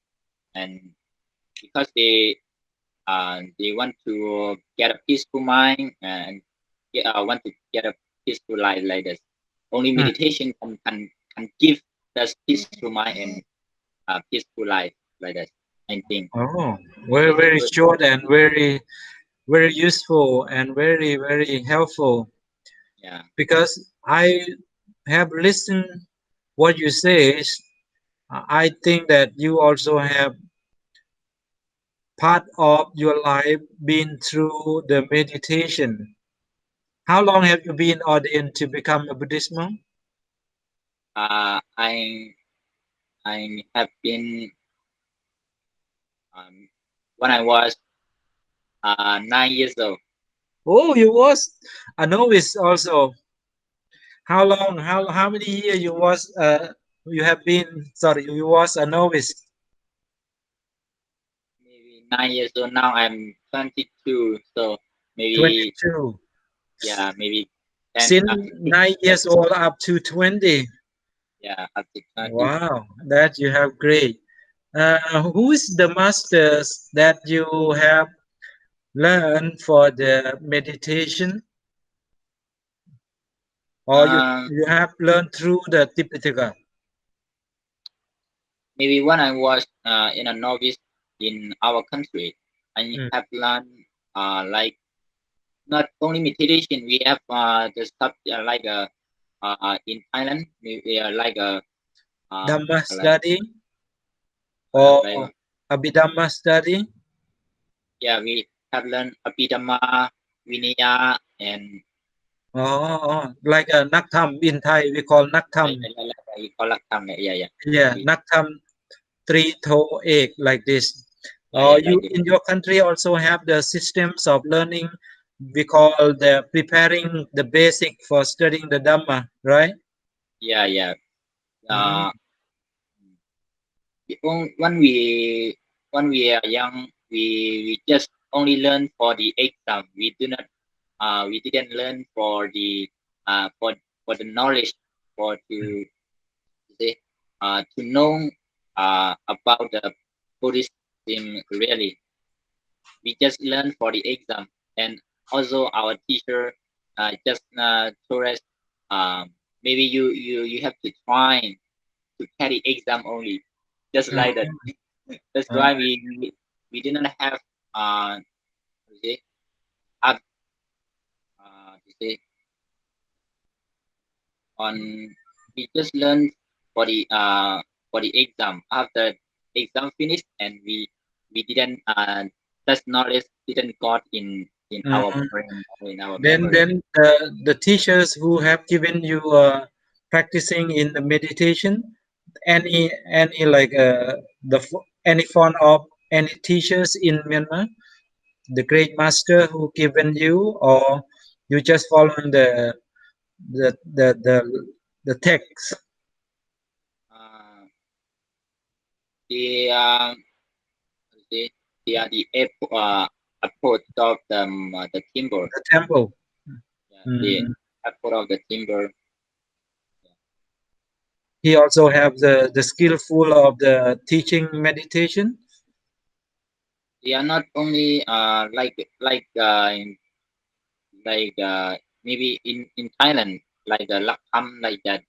[SPEAKER 3] and because they want to get a peaceful mind and want to get a peaceful life like this. Only
[SPEAKER 1] Mm.
[SPEAKER 3] meditation can give us peaceful mind and peaceful life like that. I think
[SPEAKER 1] Oh, very,
[SPEAKER 3] it's a
[SPEAKER 1] very
[SPEAKER 3] good.
[SPEAKER 1] short and very, very useful and very, very helpful,
[SPEAKER 3] Yeah.
[SPEAKER 1] because I have listened what you say. I think that you also have part of your life been through the meditation. How long have you been ordained to become a Buddhist monk?
[SPEAKER 3] Uh, I I have been um, when I was 9 years old.
[SPEAKER 1] Oh, you was a novice also. How long? How many years you was? You have been. Sorry, you was a novice.
[SPEAKER 3] Maybe 9 years old. Now I'm 22, so maybe
[SPEAKER 1] 22.
[SPEAKER 3] yeah, maybe 10
[SPEAKER 1] Since
[SPEAKER 3] up to
[SPEAKER 1] 9 years old up to 20.
[SPEAKER 3] yeah, up to 20.
[SPEAKER 1] Wow, that you have great. Who is the masters that you have learned for the meditation, or
[SPEAKER 3] Um,
[SPEAKER 1] you have learned through the Tipitaka?
[SPEAKER 3] Maybe when I was in a novice in our country, I
[SPEAKER 1] Mm.
[SPEAKER 3] have learned like not only meditation. We have the stuff like in Thailand. We are like a
[SPEAKER 1] Dhamma
[SPEAKER 3] like
[SPEAKER 1] study or
[SPEAKER 3] like
[SPEAKER 1] Abhidhamma study?
[SPEAKER 3] yeah, we have learned Abhidhamma, Vinaya, and
[SPEAKER 1] Like a Naktham in Thai, we call Naktham.
[SPEAKER 3] we call Lakam. Yeah.
[SPEAKER 1] Yeah, Naktham, three toe egg, like this.
[SPEAKER 3] Like
[SPEAKER 1] You
[SPEAKER 3] this.
[SPEAKER 1] in your country also have the systems of learning. We call the preparing the basic for studying the Dhamma, right?
[SPEAKER 3] Yeah.
[SPEAKER 1] Mm.
[SPEAKER 3] Uh, when we are young, we just only learn for the exam. We didn't learn for the for the knowledge for say to know about the Buddhism really. We just learn for the exam, and also our teacher just told us maybe you have to try to carry exam only, just like that. That's
[SPEAKER 1] Uh,
[SPEAKER 3] why we did not have to say up to say on we just learn for the exam. After exam finished, and we didn't that knowledge didn't got in our
[SPEAKER 1] mm.
[SPEAKER 3] brain or in our
[SPEAKER 1] Then
[SPEAKER 3] memory.
[SPEAKER 1] then the teachers who have given you practicing in the meditation, any like any form of any teachers in Myanmar, the great master who given you, or you just following the the the, the text?
[SPEAKER 3] Uh, the they, they are the approach of the timber.
[SPEAKER 1] The temple.
[SPEAKER 3] Yeah, the
[SPEAKER 1] Mm.
[SPEAKER 3] approach of the timber.
[SPEAKER 1] He also have the skillful of the teaching meditation.
[SPEAKER 3] They are not only like maybe in Thailand like the Lakham like that.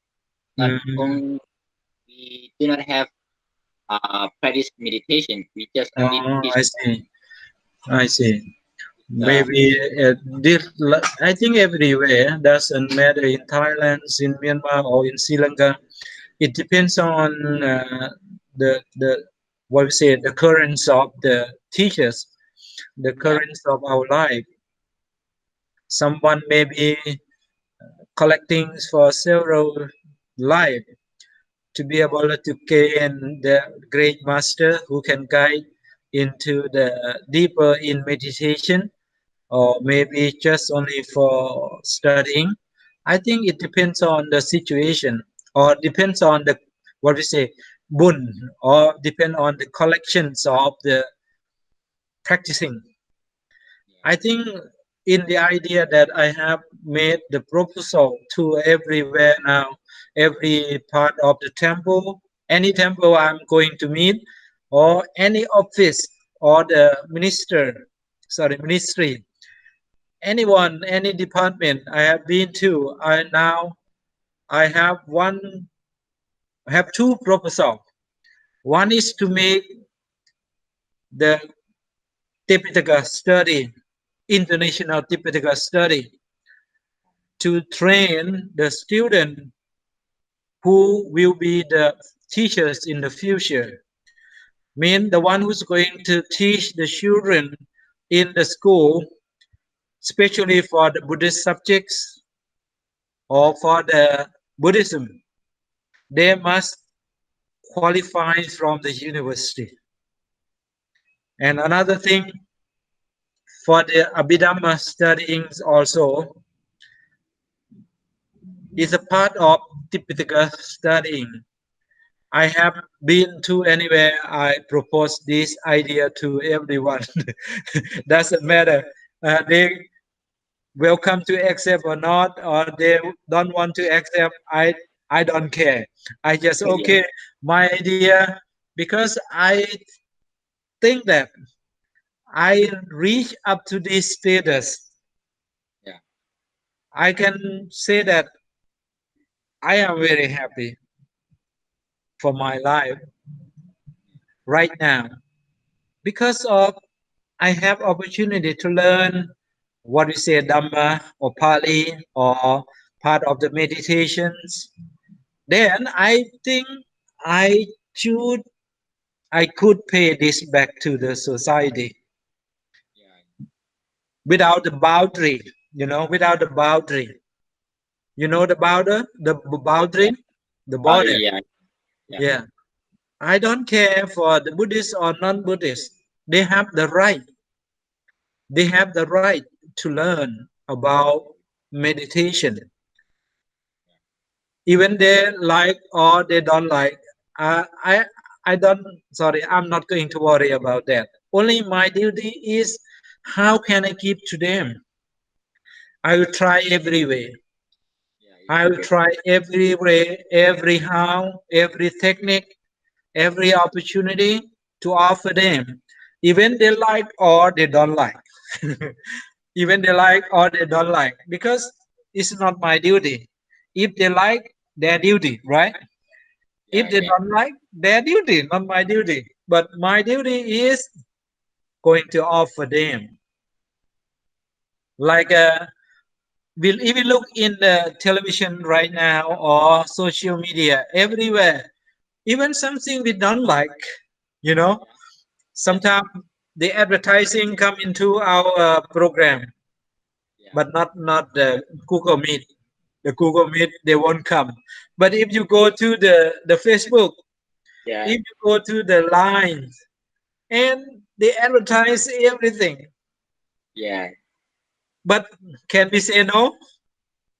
[SPEAKER 3] Not
[SPEAKER 1] Mm.
[SPEAKER 3] only we do not have practice meditation. We just only teach.
[SPEAKER 1] I see. I see.
[SPEAKER 3] Uh,
[SPEAKER 1] Maybe this, I think everywhere doesn't matter in Thailand, in Myanmar, or in Sri Lanka. It depends on the what we say the currents of the teachers, the
[SPEAKER 3] yeah,
[SPEAKER 1] currents of our life. Someone may be collecting for several life to be able to gain the great master who can guide into the deeper in meditation, or maybe just only for studying. I think it depends on the situation, or depends on the what we say bun, or depend on the collections of the practicing. I think in the idea that I have made the proposal to everywhere now, every part of the temple, any temple I'm going to meet, or any office or the ministry, anyone, any department I have been to, I have two proposals. One is to make the Tipitaka study, international Tipitaka study, to train the student who will be the teachers in the future. Mean the one who's going to teach the children in the school, especially for the Buddhist subjects or for the Buddhism. They must qualify from the university. And another thing, for the Abhidhamma studying also is a part of Tipitaka studying. I have been to anywhere. I propose this idea to everyone. Doesn't matter. They welcome to accept or not, or they don't want to accept. I don't care. I just okay. My idea, because I think that I reach up to this status.
[SPEAKER 3] Yeah.
[SPEAKER 1] I can say that I am very happy for my life right now because of I have opportunity to learn what we say Dhamma or Pali or part of the meditations. Then I think I should I could pay this back to the society
[SPEAKER 3] Yeah.
[SPEAKER 1] without the boundary, without the boundary. You know the border, the boundary, the border.
[SPEAKER 3] Yeah. Yeah.
[SPEAKER 1] Yeah. I don't care for the Buddhist or non-Buddhist. They have the right. They have the right to learn about meditation. Even they like or they don't like. Uh, I I don't. Sorry, I'm not going to worry about that. Only my duty is how can I give to them. I will try every way. I will try every way, every how, every technique, every opportunity to offer them. Even they like or they don't like. Even they like or they don't like. Because it's not my duty. If they like, their duty, right? If they don't like, their duty, not my duty. But my duty is going to offer them. Like if you look in the television right now or social media, everywhere, even something we don't like, you know, sometimes the advertising come into our program, but not the Google Meet. The Google Meet they won't come. But if you go to the Facebook, if you go to the lines, and they advertise everything.
[SPEAKER 3] Yeah.
[SPEAKER 1] But can we say no?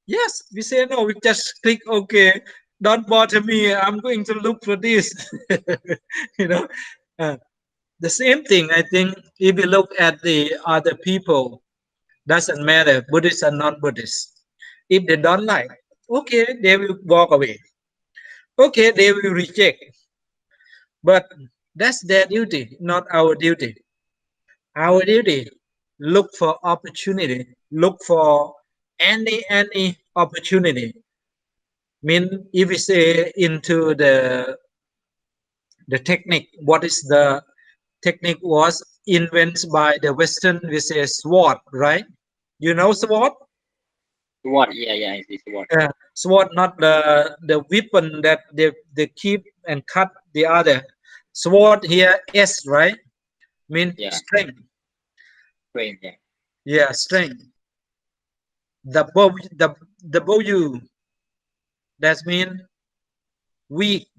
[SPEAKER 1] Yes, we say no. We just click OK. Don't bother me. I'm going to look for this. you know, uh, the same thing. I think if you look at the other people, doesn't matter Buddhist or non-Buddhist. If they don't like, okay, they will walk away. Okay, they will reject. But that's their duty, not our duty. Our duty, look for opportunity, look for any opportunity. Mean if we say into the technique, what is the technique was invented by the Western, we say sword, right? You know sword?
[SPEAKER 3] Sword. Yeah. It's sword.
[SPEAKER 1] Sword, not the weapon that they keep and cut the other. Sword here S, right? Mean strength.
[SPEAKER 3] Frame. Yeah.
[SPEAKER 1] Yeah, strength. The bow that mean weak.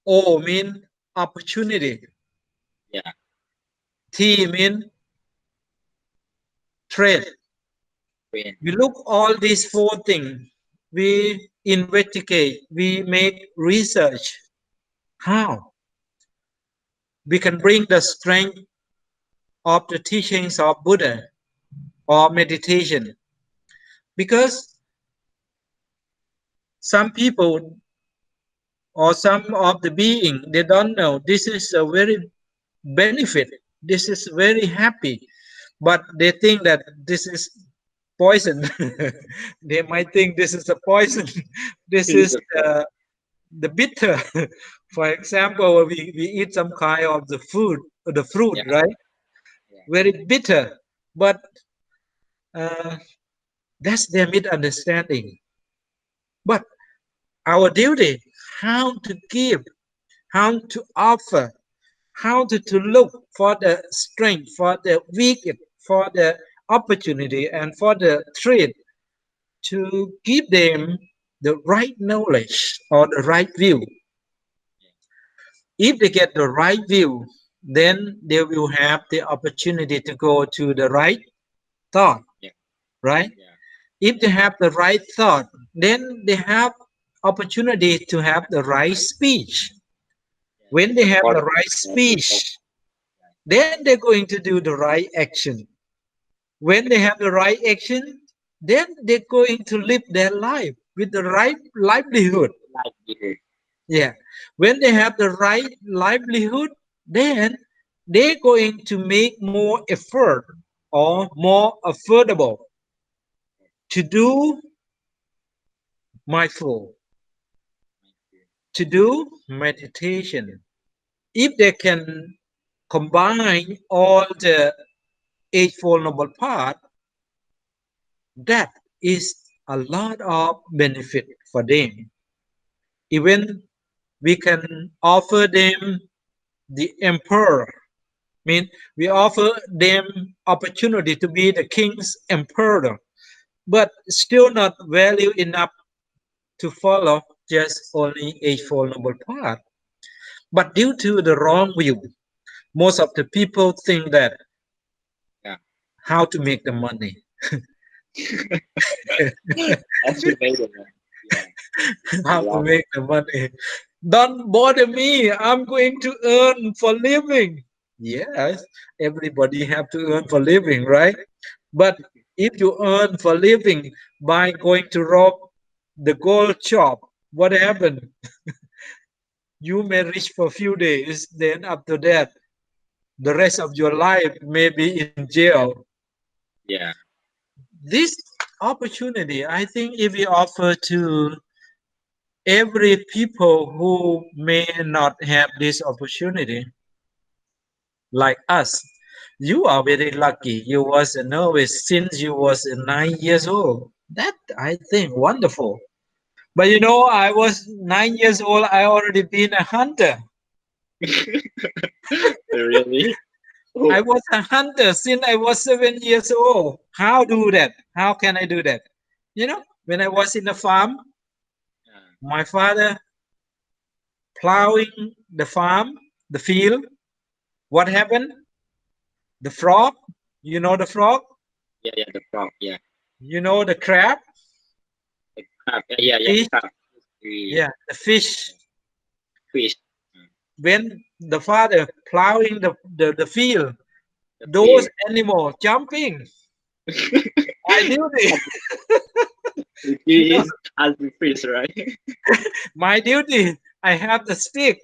[SPEAKER 1] O mean opportunity.
[SPEAKER 3] Yeah.
[SPEAKER 1] T mean trade.
[SPEAKER 3] Frame.
[SPEAKER 1] We look all these four things. We investigate. We make research. How we can bring the strength of the teachings of Buddha or meditation, because some people or some of the being they don't know this is a very benefit. This is very happy, but they think that this is poison. They might think this is a poison. This is the bitter. For example, we eat some kind of the food, the fruit, right? Very bitter, but uh, that's their misunderstanding. But our duty, how to give, how to offer, how to look for the strength, for the weak, for the opportunity, and for the threat, to give them the right knowledge or the right view. If they get the right view, then they will have the opportunity to go to the right thought, right? If they have the right thought, then they have opportunity to have the right speech. When they have the right speech, then they're going to do the right action. When they have the right action, then they're going to live their life with the right livelihood. Yeah. When they have the right livelihood, then they're going to make more effort or more affordable to do mindful, to do meditation. If they can combine all the Eightfold Noble Path, that is a lot of benefit for them. Even we can offer them the emperor. Mean we offer them opportunity to be the king's emperor, but still not value enough to follow just only Eightfold Noble Path. But due to the wrong view, most of the people think that how to make the money. How to make the money. Don't bother me. I'm going to earn for living. Yes, everybody have to earn for living, right? But if you earn for living by going to rob the gold shop, what happened? You may reach for a few days, then after that, the rest of your life may be in jail.
[SPEAKER 3] Yeah.
[SPEAKER 1] This opportunity, I think, if we offer to every people who may not have this opportunity, like us, you are very lucky. You was a novice since you was 9 years old. That I think wonderful. But you know, I was 9 years old. I already been a hunter.
[SPEAKER 3] Really?
[SPEAKER 1] I was a hunter since I was 7 years old. How do that? How can I do that? You know, when I was in the farm, my father plowing the farm, the field. What happened? The frog. You know the frog?
[SPEAKER 3] Yeah, the frog. Yeah.
[SPEAKER 1] You know the crab?
[SPEAKER 3] The crab. Yeah,
[SPEAKER 1] Fish?
[SPEAKER 3] crab.
[SPEAKER 1] Yeah, the fish.
[SPEAKER 3] Fish.
[SPEAKER 1] When the father plowing the field, those animals jumping. My duty.
[SPEAKER 3] He is as the fish, right?
[SPEAKER 1] My duty. I have the stick.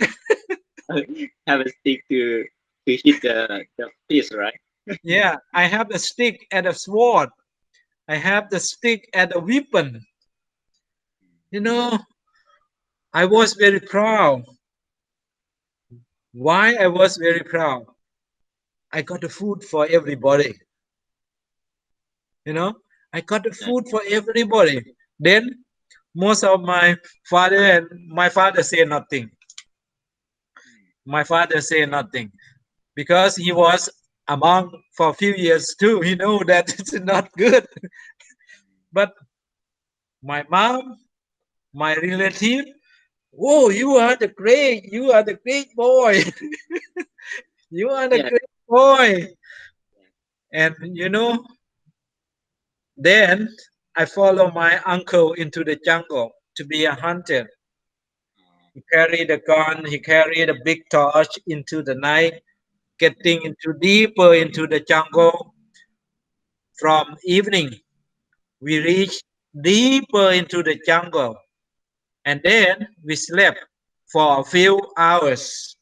[SPEAKER 3] Have a stick to hit the fish, right?
[SPEAKER 1] Yeah, I have the stick and a sword. I have the stick and a weapon. You know, I was very proud. Why I was very proud? I got the food for everybody. You know, I got the food for everybody. Then most of my father say nothing. My father say nothing because he was a monk for a few years too. He know that it's not good. But my mom, my relative, oh, you are the great boy. You are the great boy. And you know, then I follow my uncle into the jungle to be a hunter. He carried a gun, he carried a big torch into the night, getting into deeper into the jungle. From evening, we reached deeper into the jungle, and then we slept for a few hours.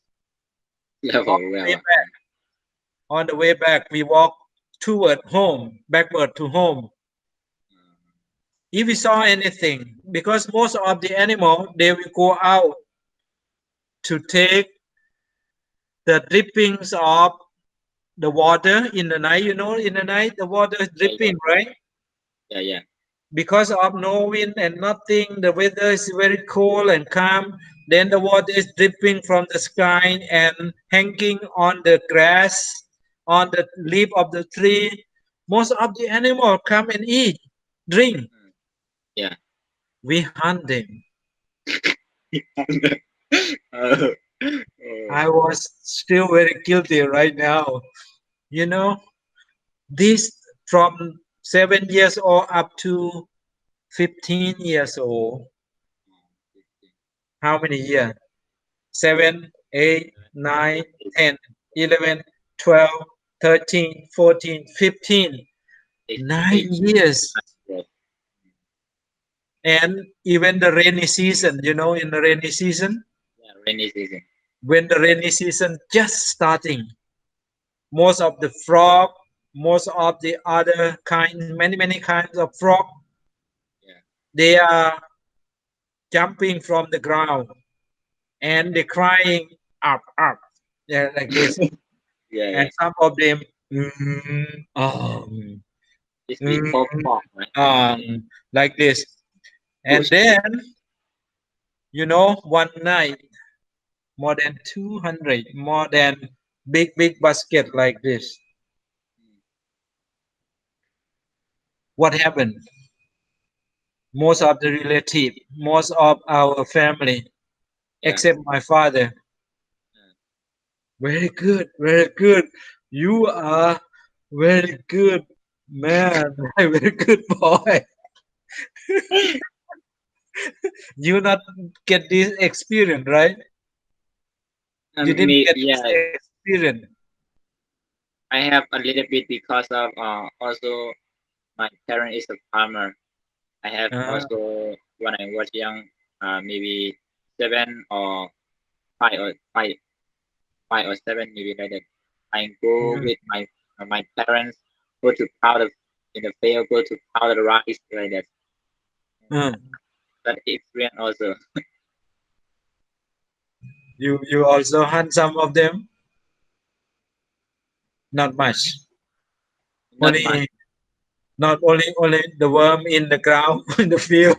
[SPEAKER 1] On the way back, we walked toward home, backward to home. If we saw anything, because most of the animal they will go out to take the drippings of the water in the night. You know, in the night the water is dripping, right?
[SPEAKER 3] Yeah.
[SPEAKER 1] Because of no wind and nothing, the weather is very cold and calm. Then the water is dripping from the sky and hanging on the grass, on the leaf of the tree. Most of the animal come and eat, drink.
[SPEAKER 3] Yeah.
[SPEAKER 1] We hunt them. I was still very guilty right now. You know, this from 7 years old up to 15 years old. How many years? 7, 8, 9, 10, 11, 12, 13, 14, 15. 9 years. And even the rainy season, in the rainy season,
[SPEAKER 3] rainy season.
[SPEAKER 1] when the rainy season just starting, most of the frog, most of the other many kinds of frog, they are jumping from the ground and they're crying up, like this. And some of them, like this. And then, one night, more than 200, more than big basket like this. What happened? Most of the relative, most of our family, except my father. Very good, very good. You are very good man, very good boy. You not get this experience, right? You didn't get this experience.
[SPEAKER 3] I have a little bit because of also my parent is a farmer. I have also when I was young, maybe 7 or 5 or 7, maybe like that. I go with my parents, go to powder in the field, go to powder rice like that. That experience also.
[SPEAKER 1] You also hunt some of them? Not much. Not only the worm in the ground in the field.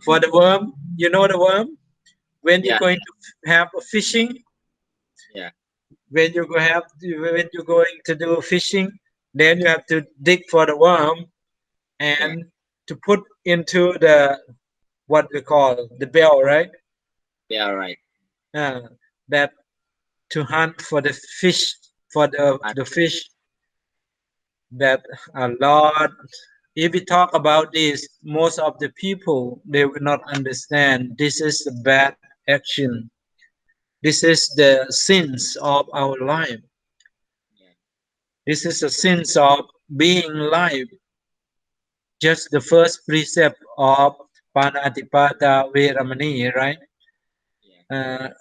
[SPEAKER 1] For the worm, the worm when you're going to have a fishing. When you're going to do fishing, then you have to dig for the worm and to put into the what we call the bell, right?
[SPEAKER 3] Yeah, right.
[SPEAKER 1] That to hunt for the fish, for the fish. That a lot. If we talk about this, most of the people, they will not understand. This is a bad action. This is the sins of our life. This is the sins of being life. Just the first precept of Panatipata Veramani, right?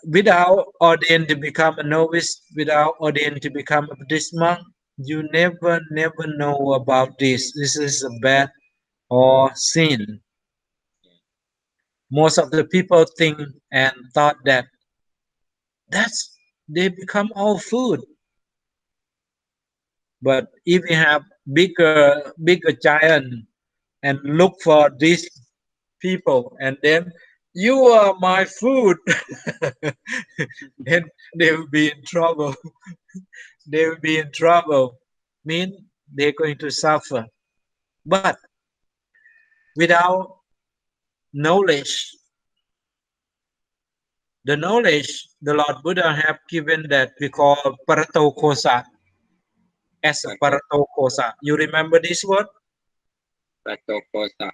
[SPEAKER 1] Without ordained to become a novice, without ordained to become a Buddhist monk, you never know about this. This is a bad or sin. Most of the people think and thought that they become all food. But if we have bigger giant and look for these people and then you are my food, and they will be in trouble. They will be in trouble. Mean they're going to suffer. But without knowledge, the knowledge the Lord Buddha have given that we call paratokosa as a paratokosa. You remember this word?
[SPEAKER 3] Paratokosa.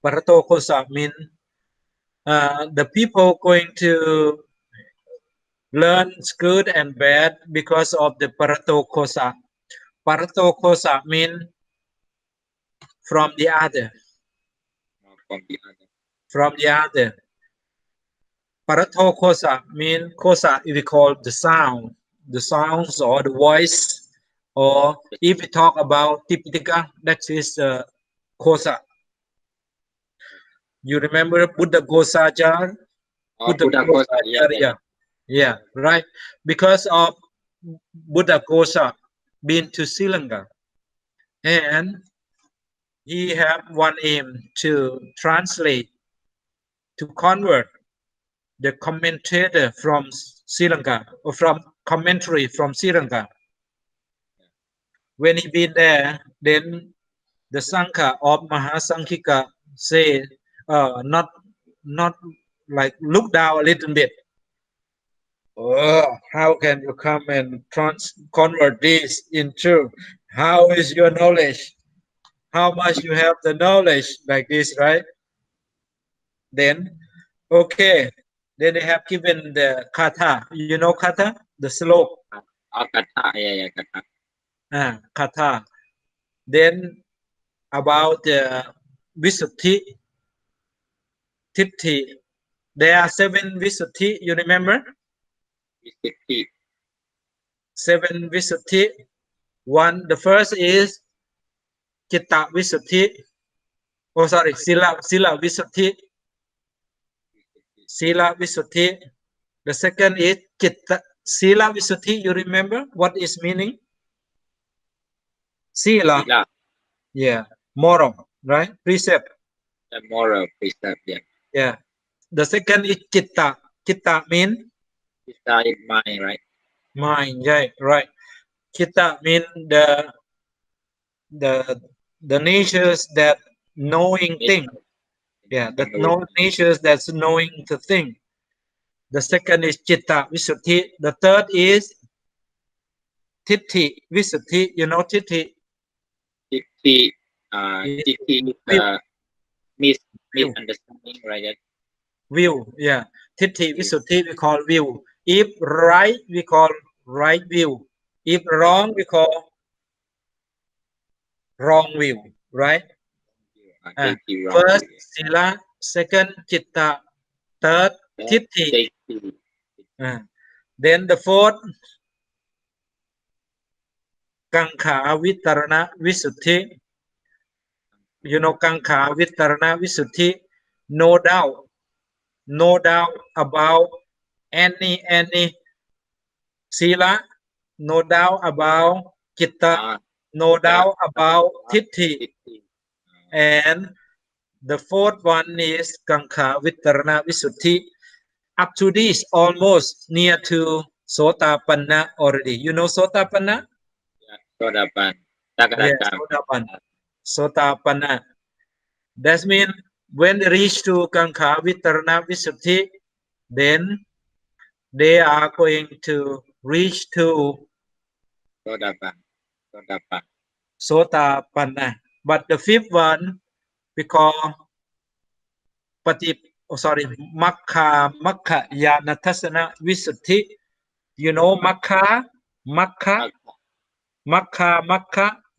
[SPEAKER 1] Paratokosa mean the people going to learn good and bad because of the paratokosa. Paratokosa mean from the other. From the other. Paratokosa mean kosa we call the sound, the sounds or the voice, or if we talk about Tipitaka, that is kosa. You remember Buddha Gosajar?
[SPEAKER 3] Buddha Gosa,
[SPEAKER 1] yeah, right. Because of Buddha Gosa been to Sri Lanka, and he have one aim to translate, to convert the commentator from Sri Lanka, or from commentary from Sri Lanka. When he been there, then the Sangha of Mahasanghika say, not like look down a little bit. Oh, how can you come and convert this into? How is your knowledge? How much you have the knowledge like this, right? Then, okay. Then they have given the kata. You know kata? The slope.
[SPEAKER 3] Kata, yeah, kata.
[SPEAKER 1] Kata. Then about the Visuddhi, Tithi. There are 7 Visuddhi. You remember?
[SPEAKER 3] Visuddhi.
[SPEAKER 1] 7 Visuddhi. The first is Chitta Visuddhi. Oh, sorry, Sila Visuddhi. Sila Visuddhi. The second is Chitta. Sila Visuddhi. You remember what is meaning? Sila. Yeah, moral, right? Precept.
[SPEAKER 3] The moral precept, yeah.
[SPEAKER 1] Yeah. The second is Chitta. Chitta mean?
[SPEAKER 3] Chitta is mind, right?
[SPEAKER 1] Mind, yeah, right. Chitta mean the natures that knowing thing. Yeah, the natures that's knowing the thing. The second is Chitta Visuddhi. The third is Tithi Visuddhi. You know Tithi?
[SPEAKER 3] Tithi is misunderstanding, right?
[SPEAKER 1] View, yeah. Tithi Visuddhi we call view. If right, we call right view. If wrong, we call wrong view, right? First Sila, second Chitta, third Tithi. Then the fourth Kankha Vitarana Visuddhi. You know Kankha Vitarana Visuddhi. No doubt about any Sila, no doubt about Chitta, no doubt about Tithi. And the fourth one is Kankha Vitarana Visuddhi. Up to this, almost near to Sotapanna already. You know Sotapanna?
[SPEAKER 3] Sotapanna.
[SPEAKER 1] Yeah, Sotapanna. That means when they reach to Kankha Vitarana Visuddhi, then they are going to reach to Sotapanna. But the fifth one we call Makha Yanatasana Visuddhi. You know Makha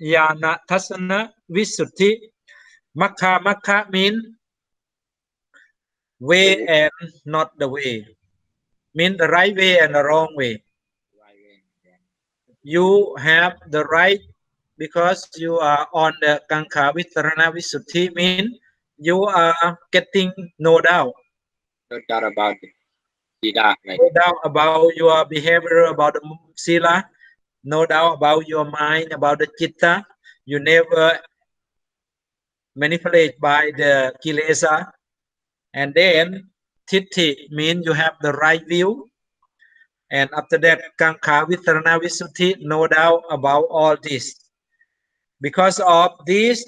[SPEAKER 1] Yanatasana Visuddhi. Makha mean way and not the way. Mean the right way and the wrong way. You have the right because you are on the Kankha Vitarana Visuddhi, mean you are getting no doubt.
[SPEAKER 3] No doubt about Sila.
[SPEAKER 1] No doubt about your behavior, about the Sila. No doubt about your mind, about the Chitta. You never manipulate by the Kilesa. And then Tithi means you have the right view. And after that, Kankha Vitarana Visuddhi, no doubt about all this. Because of this,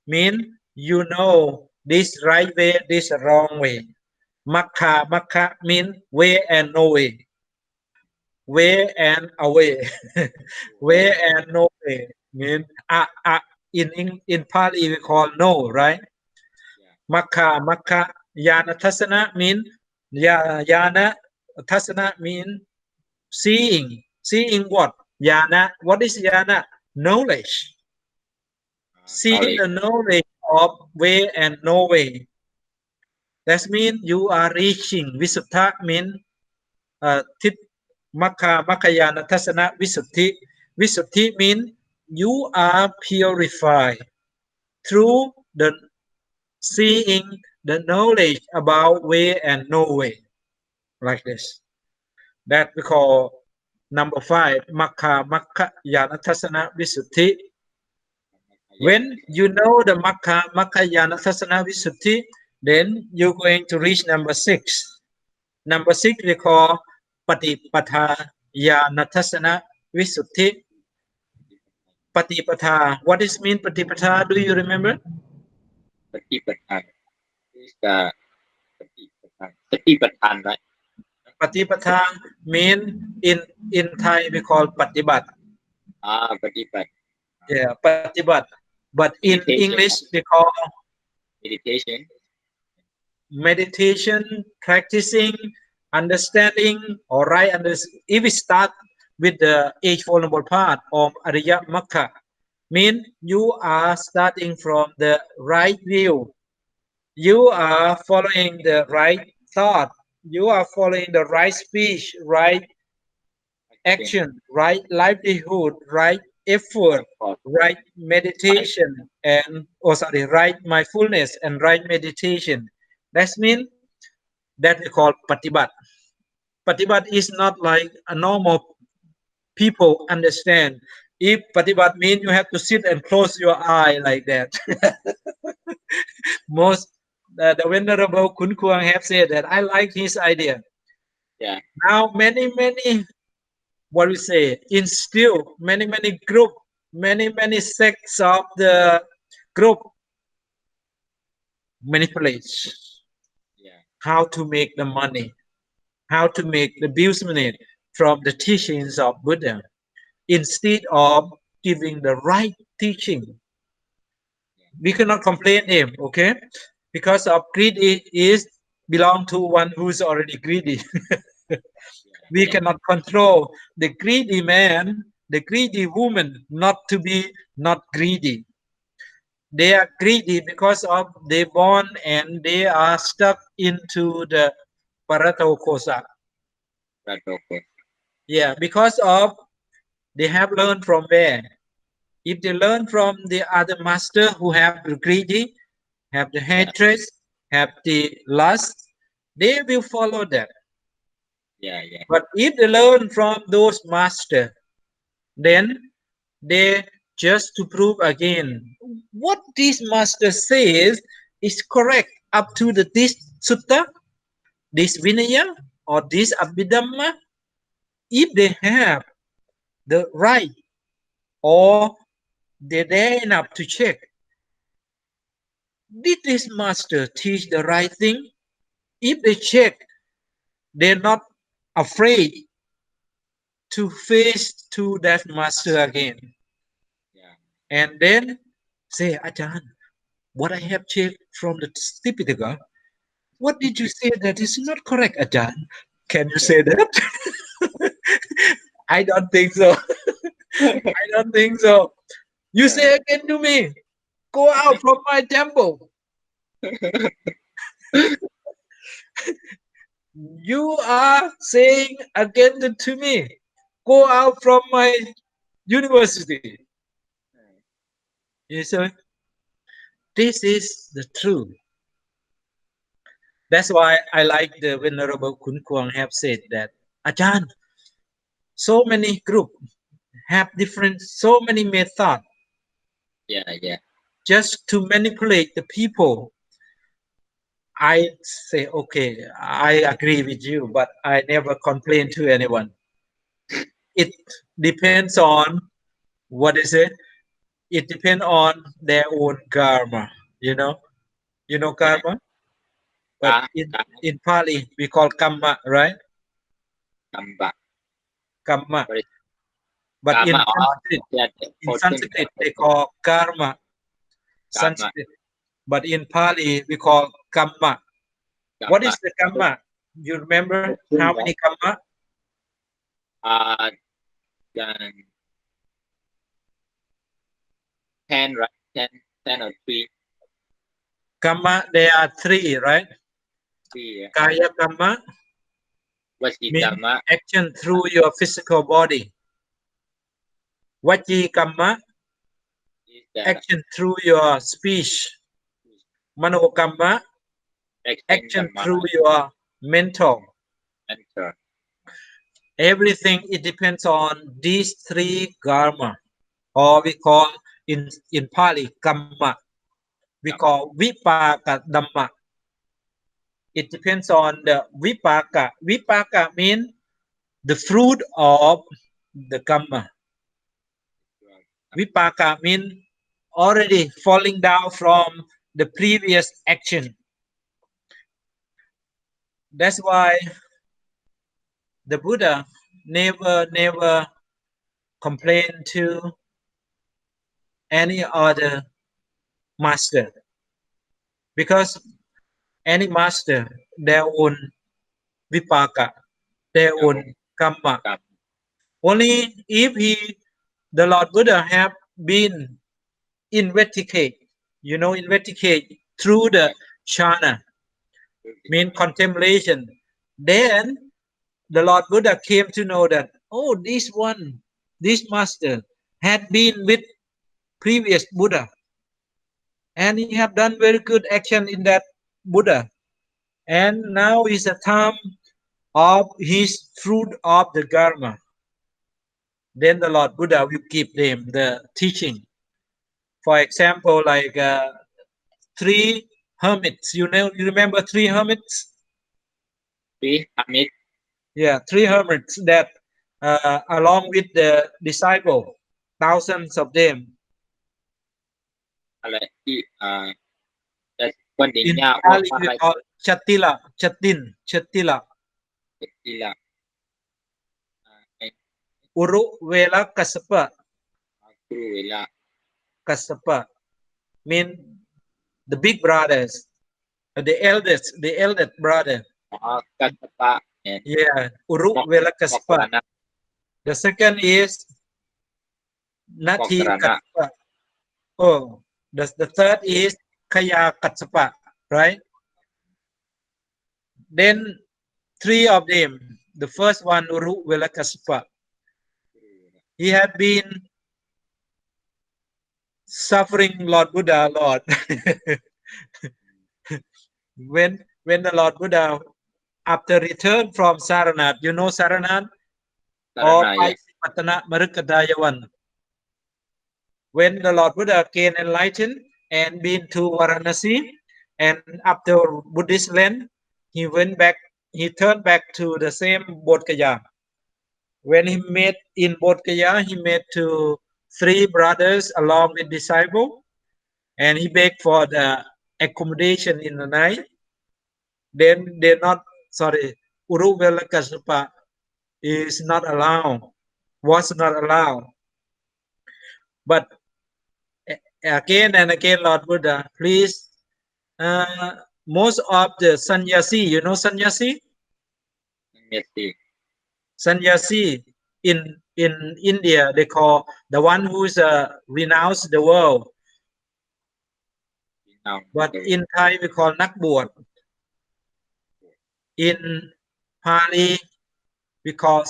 [SPEAKER 1] mean you know this right way, this wrong way. Makha mean way and no way. Way and away. Way and no way. Mean in Pali we call no, right? Makha Yana Tasana mean Yana Tasana mean seeing. Seeing what? Yana. What is Yana? Knowledge. Seeing the knowledge of way and no way. That means you are reaching Visuddha mean Makayana Tasana Visuddhi. Visuddhi means you are purified through the seeing the knowledge about way and no way. Like this. That we call number 5, Makayana Tasana Visuddhi. When you know the Makayana Tasana Visuddhi, then you're going to reach number 6. Number 6 we call Patipatha Yana Tasana Visuddhi. Patipatha. What does mean Patipatha? Do you remember?
[SPEAKER 3] Patipatha is the Satipatthana, right?
[SPEAKER 1] Patipatthana mean in Thai we call patibat.
[SPEAKER 3] Patipat.
[SPEAKER 1] Yeah, patibat. But in
[SPEAKER 3] Meditation.
[SPEAKER 1] English we call
[SPEAKER 3] Meditation.
[SPEAKER 1] meditation, practicing, understanding, or right. If we start with the Eightfold Noble Path of Ariya Makha, mean you are starting from the right view. You are following the right thought. You are following the right speech, right action, right livelihood, right effort, right meditation, and right mindfulness and right meditation. That means that we call patibat. Patibat is not like a normal people understand. If patibat means you have to sit and close your eye like that. Most the venerable Kun Kuang have said that I like his idea.
[SPEAKER 3] Yeah.
[SPEAKER 1] Now many what we say instill many group, many sects of the group manipulate how to make the money, how to make the business from the teachings of Buddha instead of giving the right teaching. We cannot complain him, okay? Because of greedy is belong to one who's already greedy. We cannot control the greedy man, the greedy woman not to be not greedy. They are greedy because of they born and they are stuck into the paratokosa. Yeah, because of they have learned from where. If they learn from the other master who have the greedy, have the hatred, have the lust, they will follow that. But if they learn from those masters, then they just to prove again what this master says is correct up to this sutta, this vinaya, or this abhidhamma. If they have the right or they dare enough to check, did this master teach the right thing? If they check, they're not afraid to face to that master again. And then say, Ajahn, what I have checked from the Tipitaka, what did you say that is not correct, Ajahn? Can you say that? I don't think so. I don't think so. You say again to me, go out from my temple. You are saying again to me, go out from my university. You see, this is the truth. That's why I like the Venerable Kun Kuang have said that, Ajahn, so many group have different, so many methods. Just to manipulate the people. I say, okay, I agree with you, but I never complain to anyone. It depends on, what is it? It depends on their own karma, you know? You know karma? But in Pali, we call kamma, right? Kamma. But in Sanskrit, they call karma. Sanskrit. But in Pali, we call kamma. What is the kamma? You remember how many kamma?
[SPEAKER 3] 10, right? 10 or 3.
[SPEAKER 1] Kamma, there are 3, right?
[SPEAKER 3] 3.
[SPEAKER 1] Kaya kamma means action through your physical body. Vachi kamma, action through your speech. Mano kamma, action through your mental. Everything, it depends on these 3 karma, or we call in Pali kamma. We call vipaka dhamma. It depends on the vipaka. Vipaka means the fruit of the kamma. Vipaka means already falling down from the previous action. That's why the Buddha never complained to any other master, because any master their own vipaka, their own karma. Only if the Lord Buddha have been investigate through the jhana, mean contemplation, then the Lord Buddha came to know that, oh, this master had been with previous Buddha, and he have done very good action in that Buddha, and now is the time of his fruit of the karma. Then the Lord Buddha will give them the teaching. For example, like 3 hermits. You remember 3 hermits?
[SPEAKER 3] 3 hermits.
[SPEAKER 1] Yeah, 3 hermits that along with the disciple, thousands of them.
[SPEAKER 3] อะไรที่แต่คนดิ่ง
[SPEAKER 1] In
[SPEAKER 3] ยา
[SPEAKER 1] Pali
[SPEAKER 3] อะไร
[SPEAKER 1] we call Chatila, Chatin, Chatila.
[SPEAKER 3] ทีละ
[SPEAKER 1] Uru Vela Kasapa,
[SPEAKER 3] ครูเวลา
[SPEAKER 1] Kasapa mean the big brothers, the eldest brother.
[SPEAKER 3] กัสปะ
[SPEAKER 1] Yeah, Uru Vela Kasapa. The second is Nati Kasapa. Oh, the third is Kaya Katsapa, right? Then 3 of them. The first one, Uru Vela Kasapa. He had been suffering Lord Buddha a lot. when the Lord Buddha, after return from Saranat, you know Saranat? Or Paisipatana Marukadayavan. When the Lord Buddha came enlightened and been to Varanasi, and after Buddhist land, he turned back to the same Bodh Gaya. When he met in Bodh Gaya, he met to 3 brothers along with disciple, and he begged for the accommodation in the night. Then Uru Vela Kasapa was not allowed. But again and again, Lord Buddha, please, most of the sannyasi, you know sannyasi? Sannyasi in India, they call the one who is renounced the world. But in Thai we call Nak Bwat. In Pali we call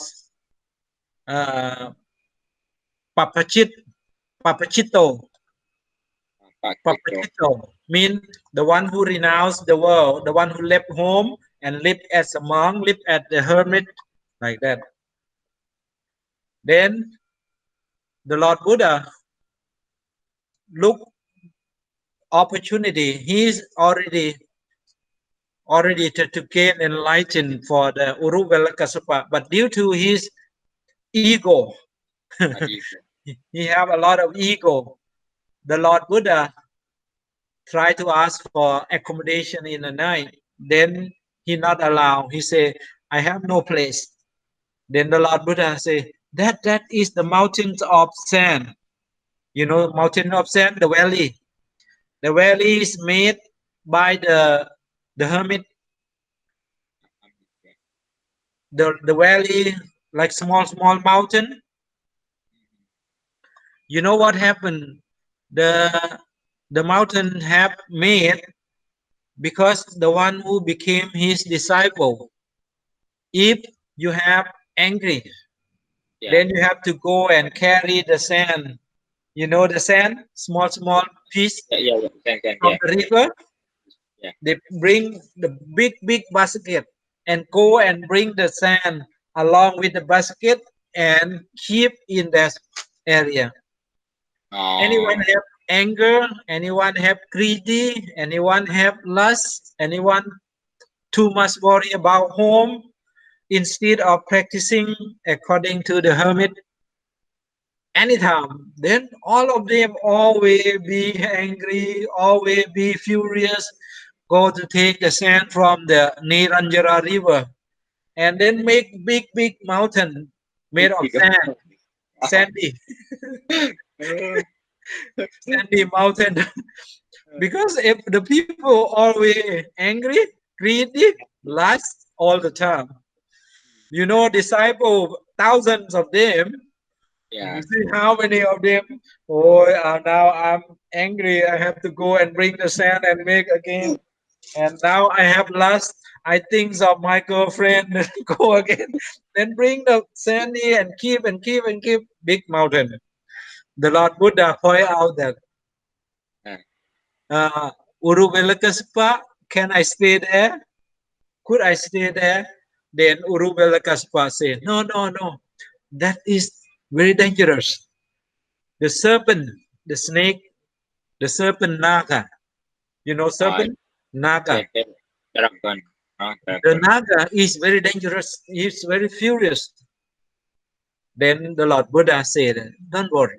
[SPEAKER 1] Papachito. Papachito mean the one who renounced the world, the one who left home and lived as a monk, lived as the hermit, like that. Then the Lord Buddha look opportunity. He's already to gain enlightened for the Uru Vela Kasapa, but due to his ego, he have a lot of ego. The Lord Buddha try to ask for accommodation in the night. Then he not allow. He say, I have no place. Then the Lord Buddha say, that is the mountains of sand. You know, mountain of sand, the valley. The valley is made by the hermit. The valley, like small mountain. You know what happened? The mountain have made because the one who became his disciple, if you have angry, then you have to go and carry the sand. You know the sand, small piece from the river. They bring the big basket and go and bring the sand along with the basket and keep in that area. Anyone have anger, anyone have greedy, anyone have lust, anyone too much worry about home, instead of practicing according to the hermit, anytime, then all of them always be angry, always be furious, go to take the sand from the Niranjara river and then make big mountain made of sand, sandy mountain. Because if the people always angry, greedy, lust all the time, disciple thousands of them.
[SPEAKER 3] Yeah.
[SPEAKER 1] You see how many of them? Oh, now I'm angry. I have to go and bring the sand and make again. And now I have lust. I think of my girlfriend. Go again. Then bring the sandy and keep big mountain. The Lord Buddha point out that Uruvelakaspa, can I stay there? Could I stay there? Then Uruvelakaspa said, no. That is very dangerous. The serpent, the snake, the serpent Naga. Serpent? Naga.
[SPEAKER 3] Dragon.
[SPEAKER 1] The Naga is very dangerous. He's very furious. Then the Lord Buddha said, don't worry.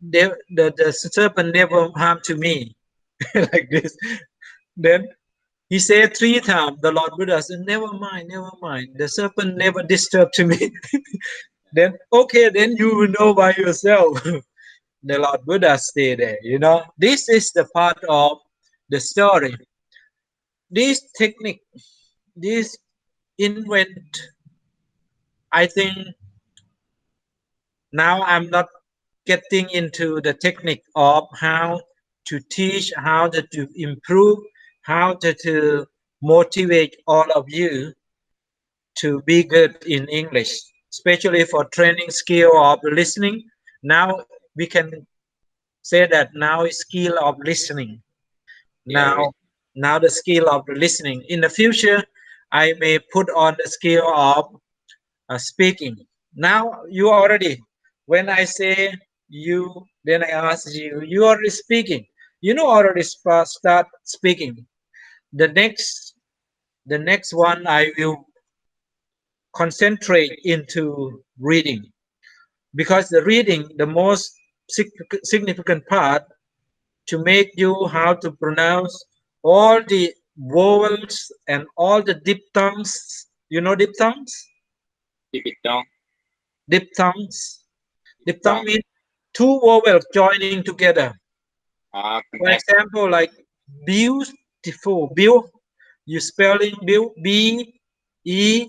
[SPEAKER 1] The serpent never harm to me. Like this. Then he said 3 times. The Lord Buddha said, never mind. The serpent never disturbed to me. Then, okay, then you will know by yourself. The Lord Buddha stayed there. This is the part of the story. This technique, this invent, I think now I'm not getting into the technique of how to teach, how to improve, how to motivate all of you to be good in English, especially for training skill of listening. Now we can say that now is skill of listening. Now the skill of listening. In the future, I may put on the skill of speaking. Now you already, when I say you, then I ask you, you already speaking. Already start speaking. The next one I will concentrate into reading, because the reading, the most significant part to make you how to pronounce all the vowels and all the diphthongs. Diphthongs? Diphthong means 2 vowels joining together. For example, like beautiful, you spelling B E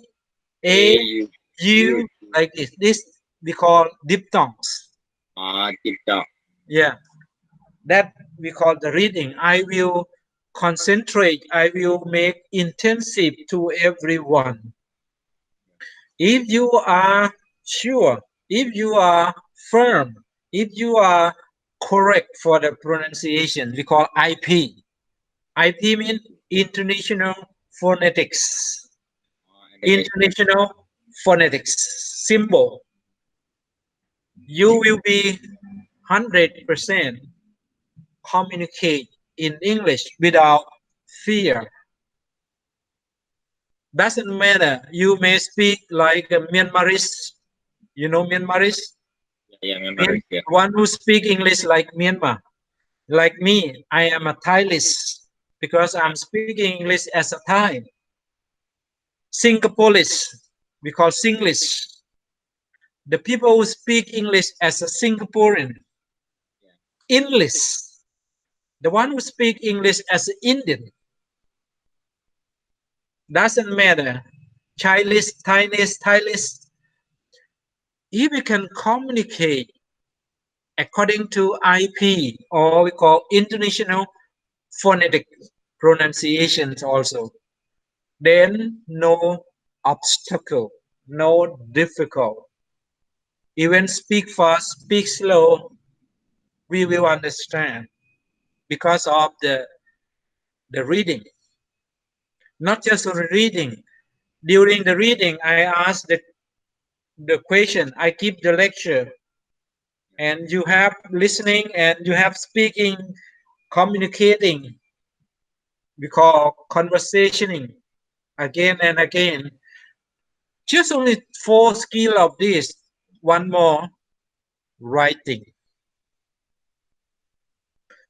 [SPEAKER 1] A U, like this. This we call diphthongs.
[SPEAKER 3] Diphthong.
[SPEAKER 1] Yeah, that we call the reading. I will concentrate. I will make intensive to everyone. If you are sure, if you are firm, if you are correct for the pronunciation, we call IP. IP means International Phonetics. International Phonetics symbol. You will be 100% communicate in English without fear. Doesn't matter. You may speak like a Myanmarese. Myanmarese?
[SPEAKER 3] Myanmar.
[SPEAKER 1] One who speak English like Myanmar. Like me, I am a Thailist because I'm speaking English as a Thai. Singaporeans, we call Singlish. The people who speak English as a Singaporean. English. The one who speak English as an Indian. Doesn't matter. Chinese, Thailist. If we can communicate according to IP, or we call International Phonetic Pronunciations also, then no obstacle, no difficult. Even speak fast, speak slow, we will understand because of the reading. Not just reading. During the reading, I ask the question, I give the lecture, and you have listening and you have speaking, communicating. We call conversationing again and again. Just only 4 skill of this. One more, writing.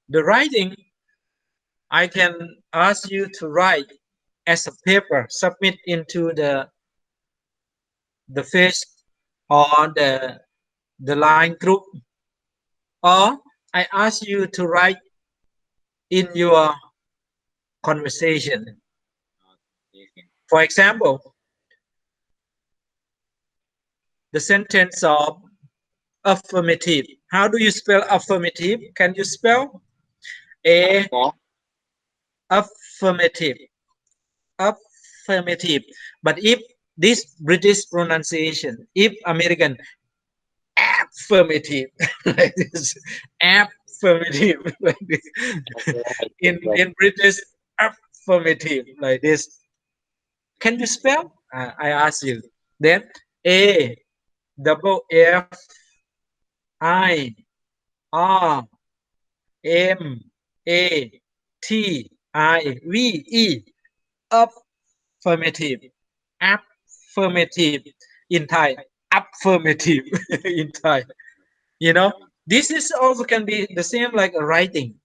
[SPEAKER 1] The writing, I can ask you to write as a paper, submit into the face or the line group, or I ask you to write in your conversation. For example, the sentence of affirmative. How do you spell affirmative? Can you spell? Affirmative. Affirmative. But if this British pronunciation, if American, affirmative, like this, affirmative, like this. In British, affirmative, like this. Can you spell? I ask you. Then A, double F, I, R, M, A, T, I, V, E. Affirmative. Affirmative in Thai. Affirmative in Thai. You know, this is also can be the same like a writing.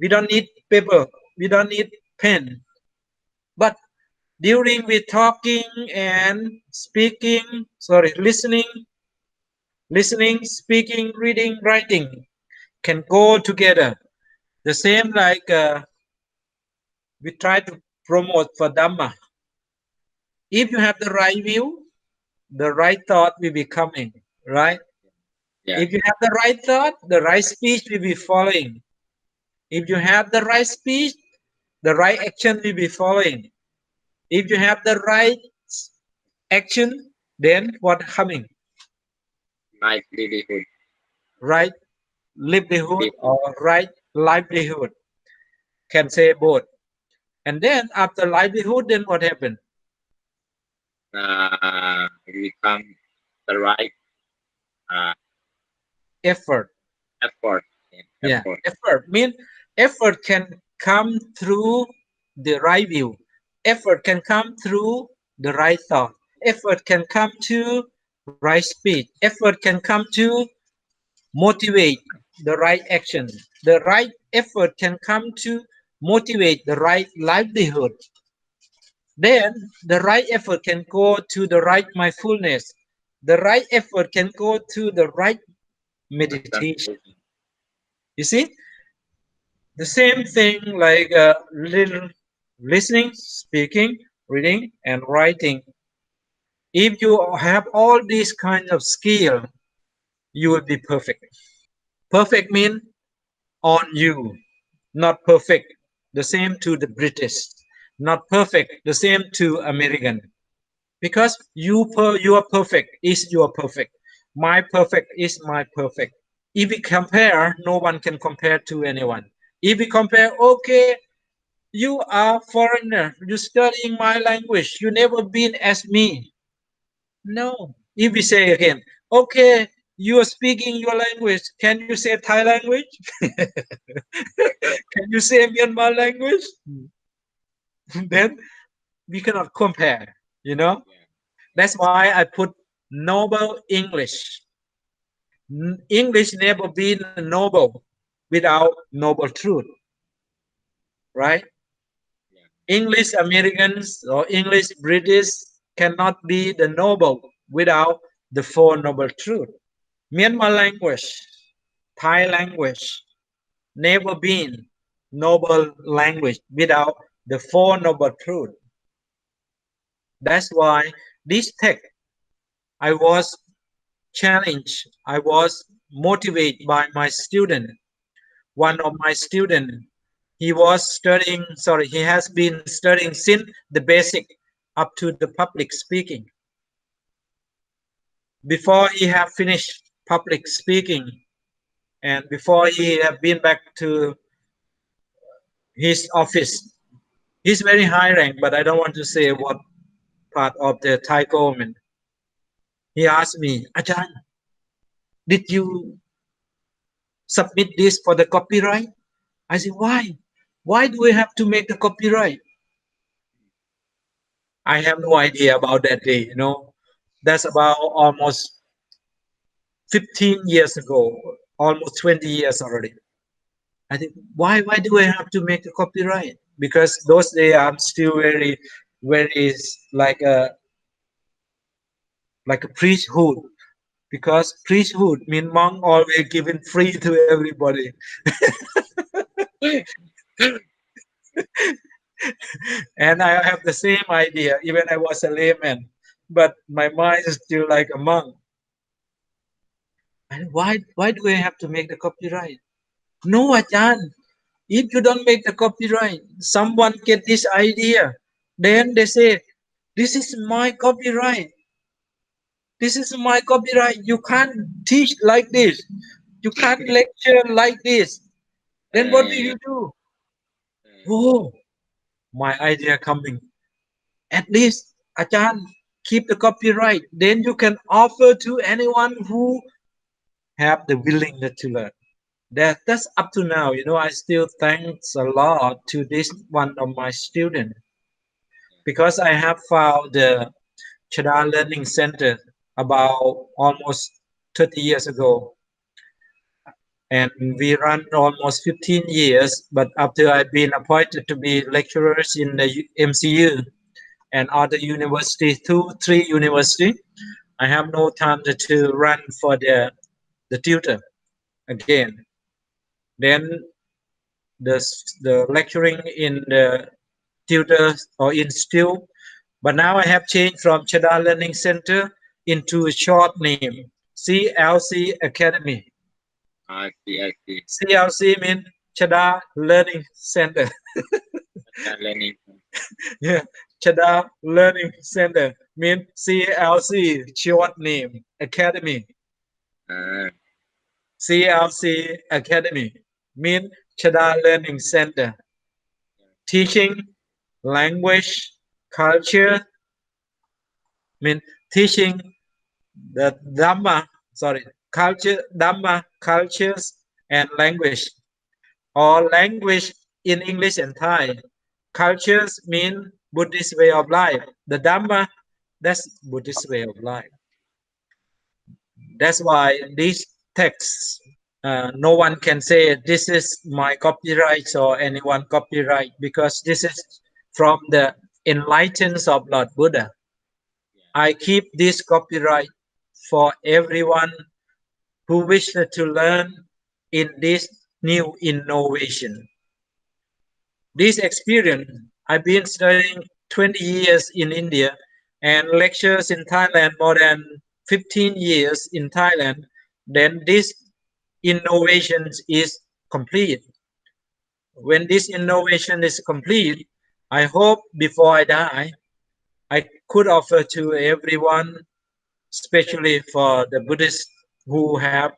[SPEAKER 1] We don't need paper. We don't need pen. But during we talking and speaking, listening, speaking, reading, writing can go together. The same like we try to promote for Dhamma. If you have the right view, the right thought will be coming, right?
[SPEAKER 3] Yeah.
[SPEAKER 1] If you have the right thought, the right speech will be following. If you have the right speech, the right action will be following. If you have the right action, then what coming?
[SPEAKER 3] Right livelihood.
[SPEAKER 1] Right livelihood or right livelihood. Can say both. And then after livelihood, then what happened?
[SPEAKER 3] Become the right
[SPEAKER 1] Effort.
[SPEAKER 3] effort.
[SPEAKER 1] Yeah, effort means effort can come through the right view. Effort can come through the right thought. Effort can come to right speech. Effort can come to motivate the right action. The right effort can come to motivate the right livelihood. Then the right effort can go to the right mindfulness. The right effort can go to the right meditation. You see, the same thing like little listening, speaking, reading, and writing. If you have all these kinds of skill, you will be perfect. Perfect means on you, not perfect. The same to the British, not perfect. The same to American. Because you are perfect is your perfect. My perfect is my perfect. If we compare, no one can compare to anyone. If we compare, okay, you are foreigner, you studying my language, you never been as me. No. If we say again, okay, you are speaking your language, can you say Thai language? Can you say Myanmar language? Then we cannot compare, you know. That's why I put noble English. English never been noble without noble truth, right? English Americans or English British cannot be the noble without the Four Noble Truths. Myanmar language, Thai language, never been noble language without the Four Noble Truths. That's why this text, I was challenged, I was motivated by my student. One of my students, he has been studying since the basic up to the public speaking. Before he have finished public speaking and before he have been back to his office, he's very high rank, but I don't want to say what part of the Thai government. He asked me, Ajahn, did you submit this for the copyright? I said, why? Why do we have to make the copyright? I have no idea about that day, you know. That's about almost 15 years ago, almost 20 years already. I think why do I have to make a copyright? Because those days I'm still very like a priesthood. Because priesthood mean monk always given free to everybody. And I have the same idea, even I was a layman, but my mind is still like a monk. And why do I have to make the copyright? No, Ajahn, if you don't make the copyright, someone get this idea, then they say, this is my copyright. This is my copyright. You can't teach like this. You can't lecture like this. Then what do you do? Oh, my idea coming. At least, Ajahn, keep the copyright. Then you can offer to anyone who have the willingness to learn. That's up to now. I still thanks a lot to this one of my students because I have found the Chadaram Learning Center about almost 30 years ago. And we run almost 15 years, but after I've been appointed to be lecturers in the MCU and other universities, 3 universities, I have no time to run for the tutor again. Then the lecturing in the tutors or institute, but now I have changed from Chadaram Learning Center into a short name, CLC Academy.
[SPEAKER 3] I see.
[SPEAKER 1] CLC means Chadaram Learning Center.
[SPEAKER 3] Learning.
[SPEAKER 1] Yeah, Chadaram Learning Center means CLC, short name, Academy. CLC Academy means Chadaram Learning Center. Teaching language, culture, mean teaching the Dhamma, cultures, and language, or language in English and Thai. Cultures mean Buddhist way of life. The Dhamma, that's Buddhist way of life. That's why these texts, no one can say this is my copyright or anyone copyright, because this is from the enlightenment of Lord Buddha. I keep this copyright for everyone who wishes to learn in this new innovation. This experience, I've been studying 20 years in India and lectures in Thailand more than 15 years in Thailand. Then this innovation is complete. When this innovation is complete, I hope before I die, I could offer to everyone, especially for the Buddhists who have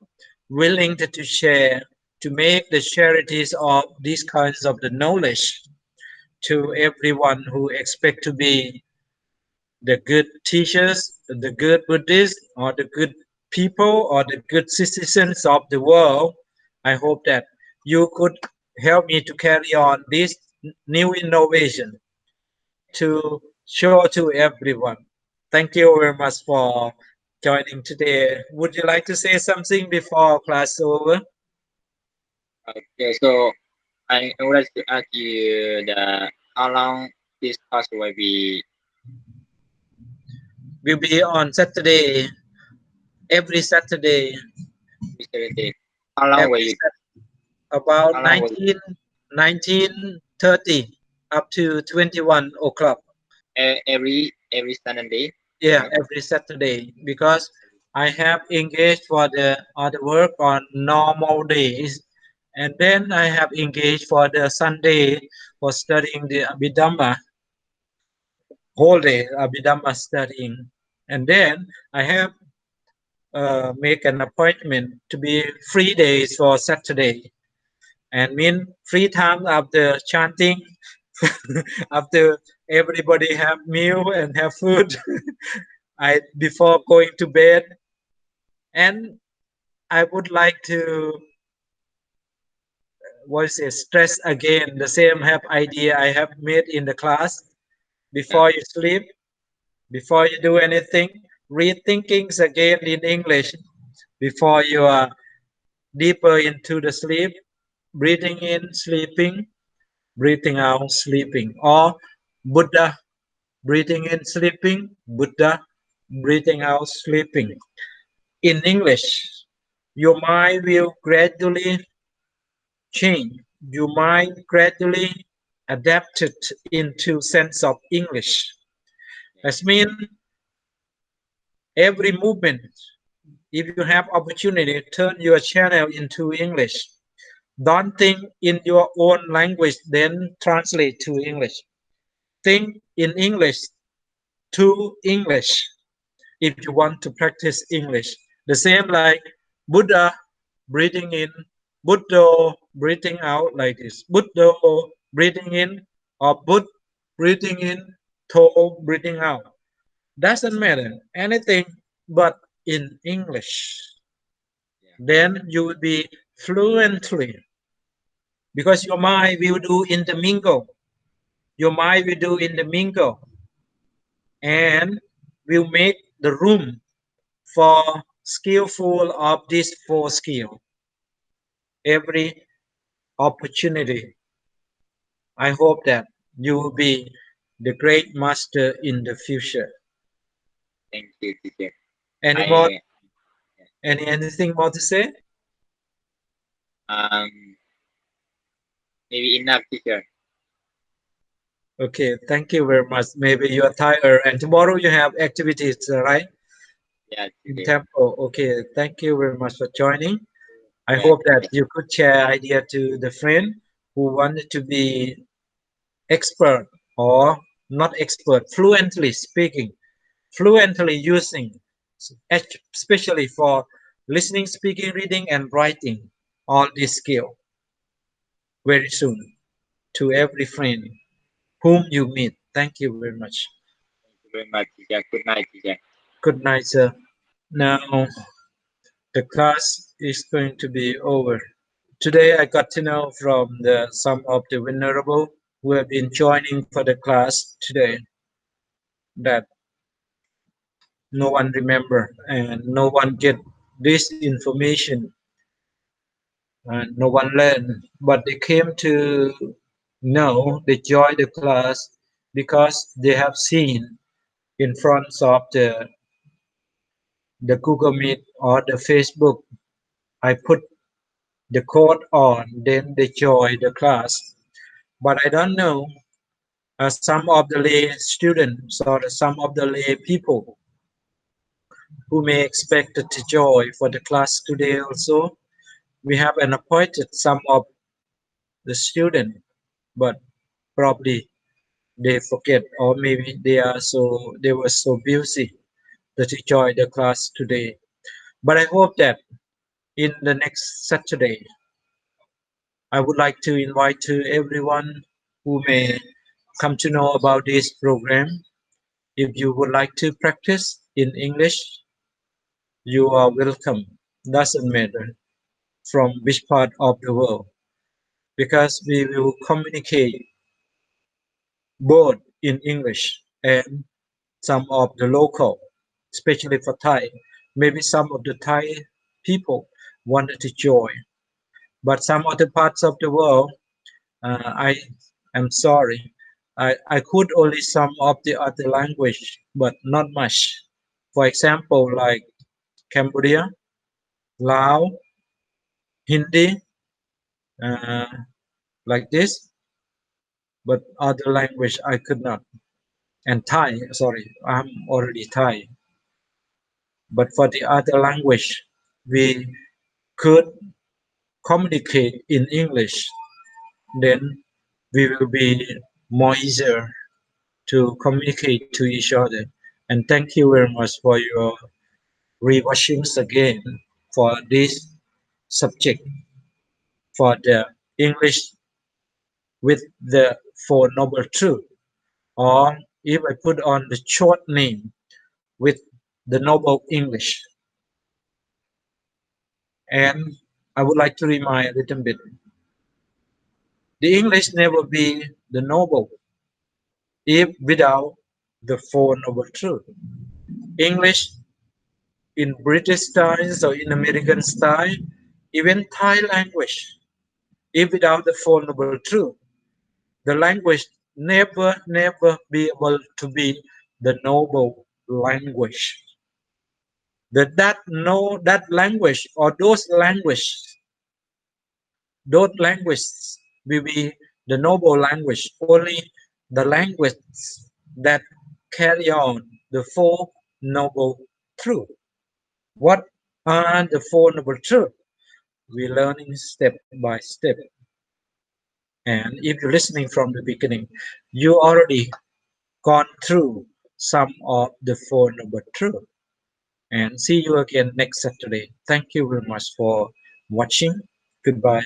[SPEAKER 1] willing to share, to make the charities of these kinds of the knowledge to everyone who expect to be the good teachers, the good Buddhists, or the good people, or the good citizens of the world. I hope that you could help me to carry on this new innovation to show to everyone. Thank you very much for joining today. Would you like to say something before class over?
[SPEAKER 3] Okay, so I would like to ask you how long this class will be?
[SPEAKER 1] Will be on Saturday, every Saturday.
[SPEAKER 3] How long will you?
[SPEAKER 1] About 19:30 up to 21 o'clock.
[SPEAKER 3] Every Saturday?
[SPEAKER 1] Yeah, every Saturday, because I have engaged for the other work on normal days, and then I have engaged for the Sunday for studying the Abhidhamma, whole day Abhidhamma studying, and then I have make an appointment to be 3 days for Saturday, and mean free time after chanting, after everybody have meal and have food. I before going to bed, and I would like to stress again the same have idea I have made in the class. Before you sleep, before you do anything, read thinkings again in English before you are deeper into the sleep. breathing in, sleeping, breathing out, sleeping. Or Buddha, breathing in, sleeping, Buddha, breathing out, sleeping. In English, your mind will gradually change. Your mind gradually adapted into sense of English. That means every movement, if you have opportunity, turn your channel into English. Don't think in your own language, then translate to English. Think in English to English if you want to practice English. The same like Buddha breathing in, Buddha breathing out like this. Buddha breathing in or Buddha breathing in, To breathing out. Doesn't matter anything but in English. Then you will be fluently, because your mind will do intermingle. Your mind will do intermingle and will make the room for skillful of this four skill. Every opportunity. I hope that you will be the great master in the future.
[SPEAKER 3] Thank you, teacher.
[SPEAKER 1] Anything more to say?
[SPEAKER 3] Maybe enough, teacher.
[SPEAKER 1] Okay, thank you very much. Maybe you are tired and tomorrow you have activities, right?
[SPEAKER 3] Yeah,
[SPEAKER 1] In
[SPEAKER 3] teacher.
[SPEAKER 1] temple. Okay, thank you very much for joining. I
[SPEAKER 3] Yeah,
[SPEAKER 1] hope that
[SPEAKER 3] teacher.
[SPEAKER 1] you could share idea to the friend who wanted to be expert or not expert, fluently speaking, fluently using, especially for listening, speaking, reading, and writing, all these skills very soon to every friend whom you meet. Thank you very much.
[SPEAKER 3] Thank you very much, teacher. Good night, teacher.
[SPEAKER 1] Good night, sir. Now the class is going to be over. Today I got to know from some of the venerable who have been joining for the class today that no one remember and no one get this information and no one learn, but they came to know, they joined the class because they have seen in front of the Google Meet or the Facebook. I put the code on, then they join the class. But I don't know, some of the lay students or some of the lay people who may expect to join for the class today also. We have an appointed some of the student, but probably they forget or maybe they were so busy that they joined the class today. But I hope that in the next Saturday, I would like to invite to everyone who may come to know about this program. If you would like to practice in English, you are welcome. Doesn't matter from which part of the world, because we will communicate both in English and some of the local, especially for Thai. Maybe some of the Thai people wanted to join, but some other parts of the world, I am sorry, I could only some of the other language, but not much. For example, like Cambodia, Lao, Hindi, uh, like this, but other language I could not. And Thai, sorry, I'm already Thai. But for the other language, we could communicate in English, then we will be more easier to communicate to each other. And thank you very much for your rewatchings again for this subject, for the English with the Four Noble Truths. Or if I put on the short name with the Noble English. And I would like to remind a little bit. The English never be the noble if without the Four Noble Truths. English in British style or in American style, even Thai language, If without the Four Noble Truths, the language never be able to be the noble language. That language or those languages will be the noble language. Only the language that carry on the Four Noble Truths. What are the Four Noble Truths? We're learning step by step. And if you're listening from the beginning, you already gone through some of the Four Noble Truths. And see you again next Saturday. Thank you very much for watching. Goodbye.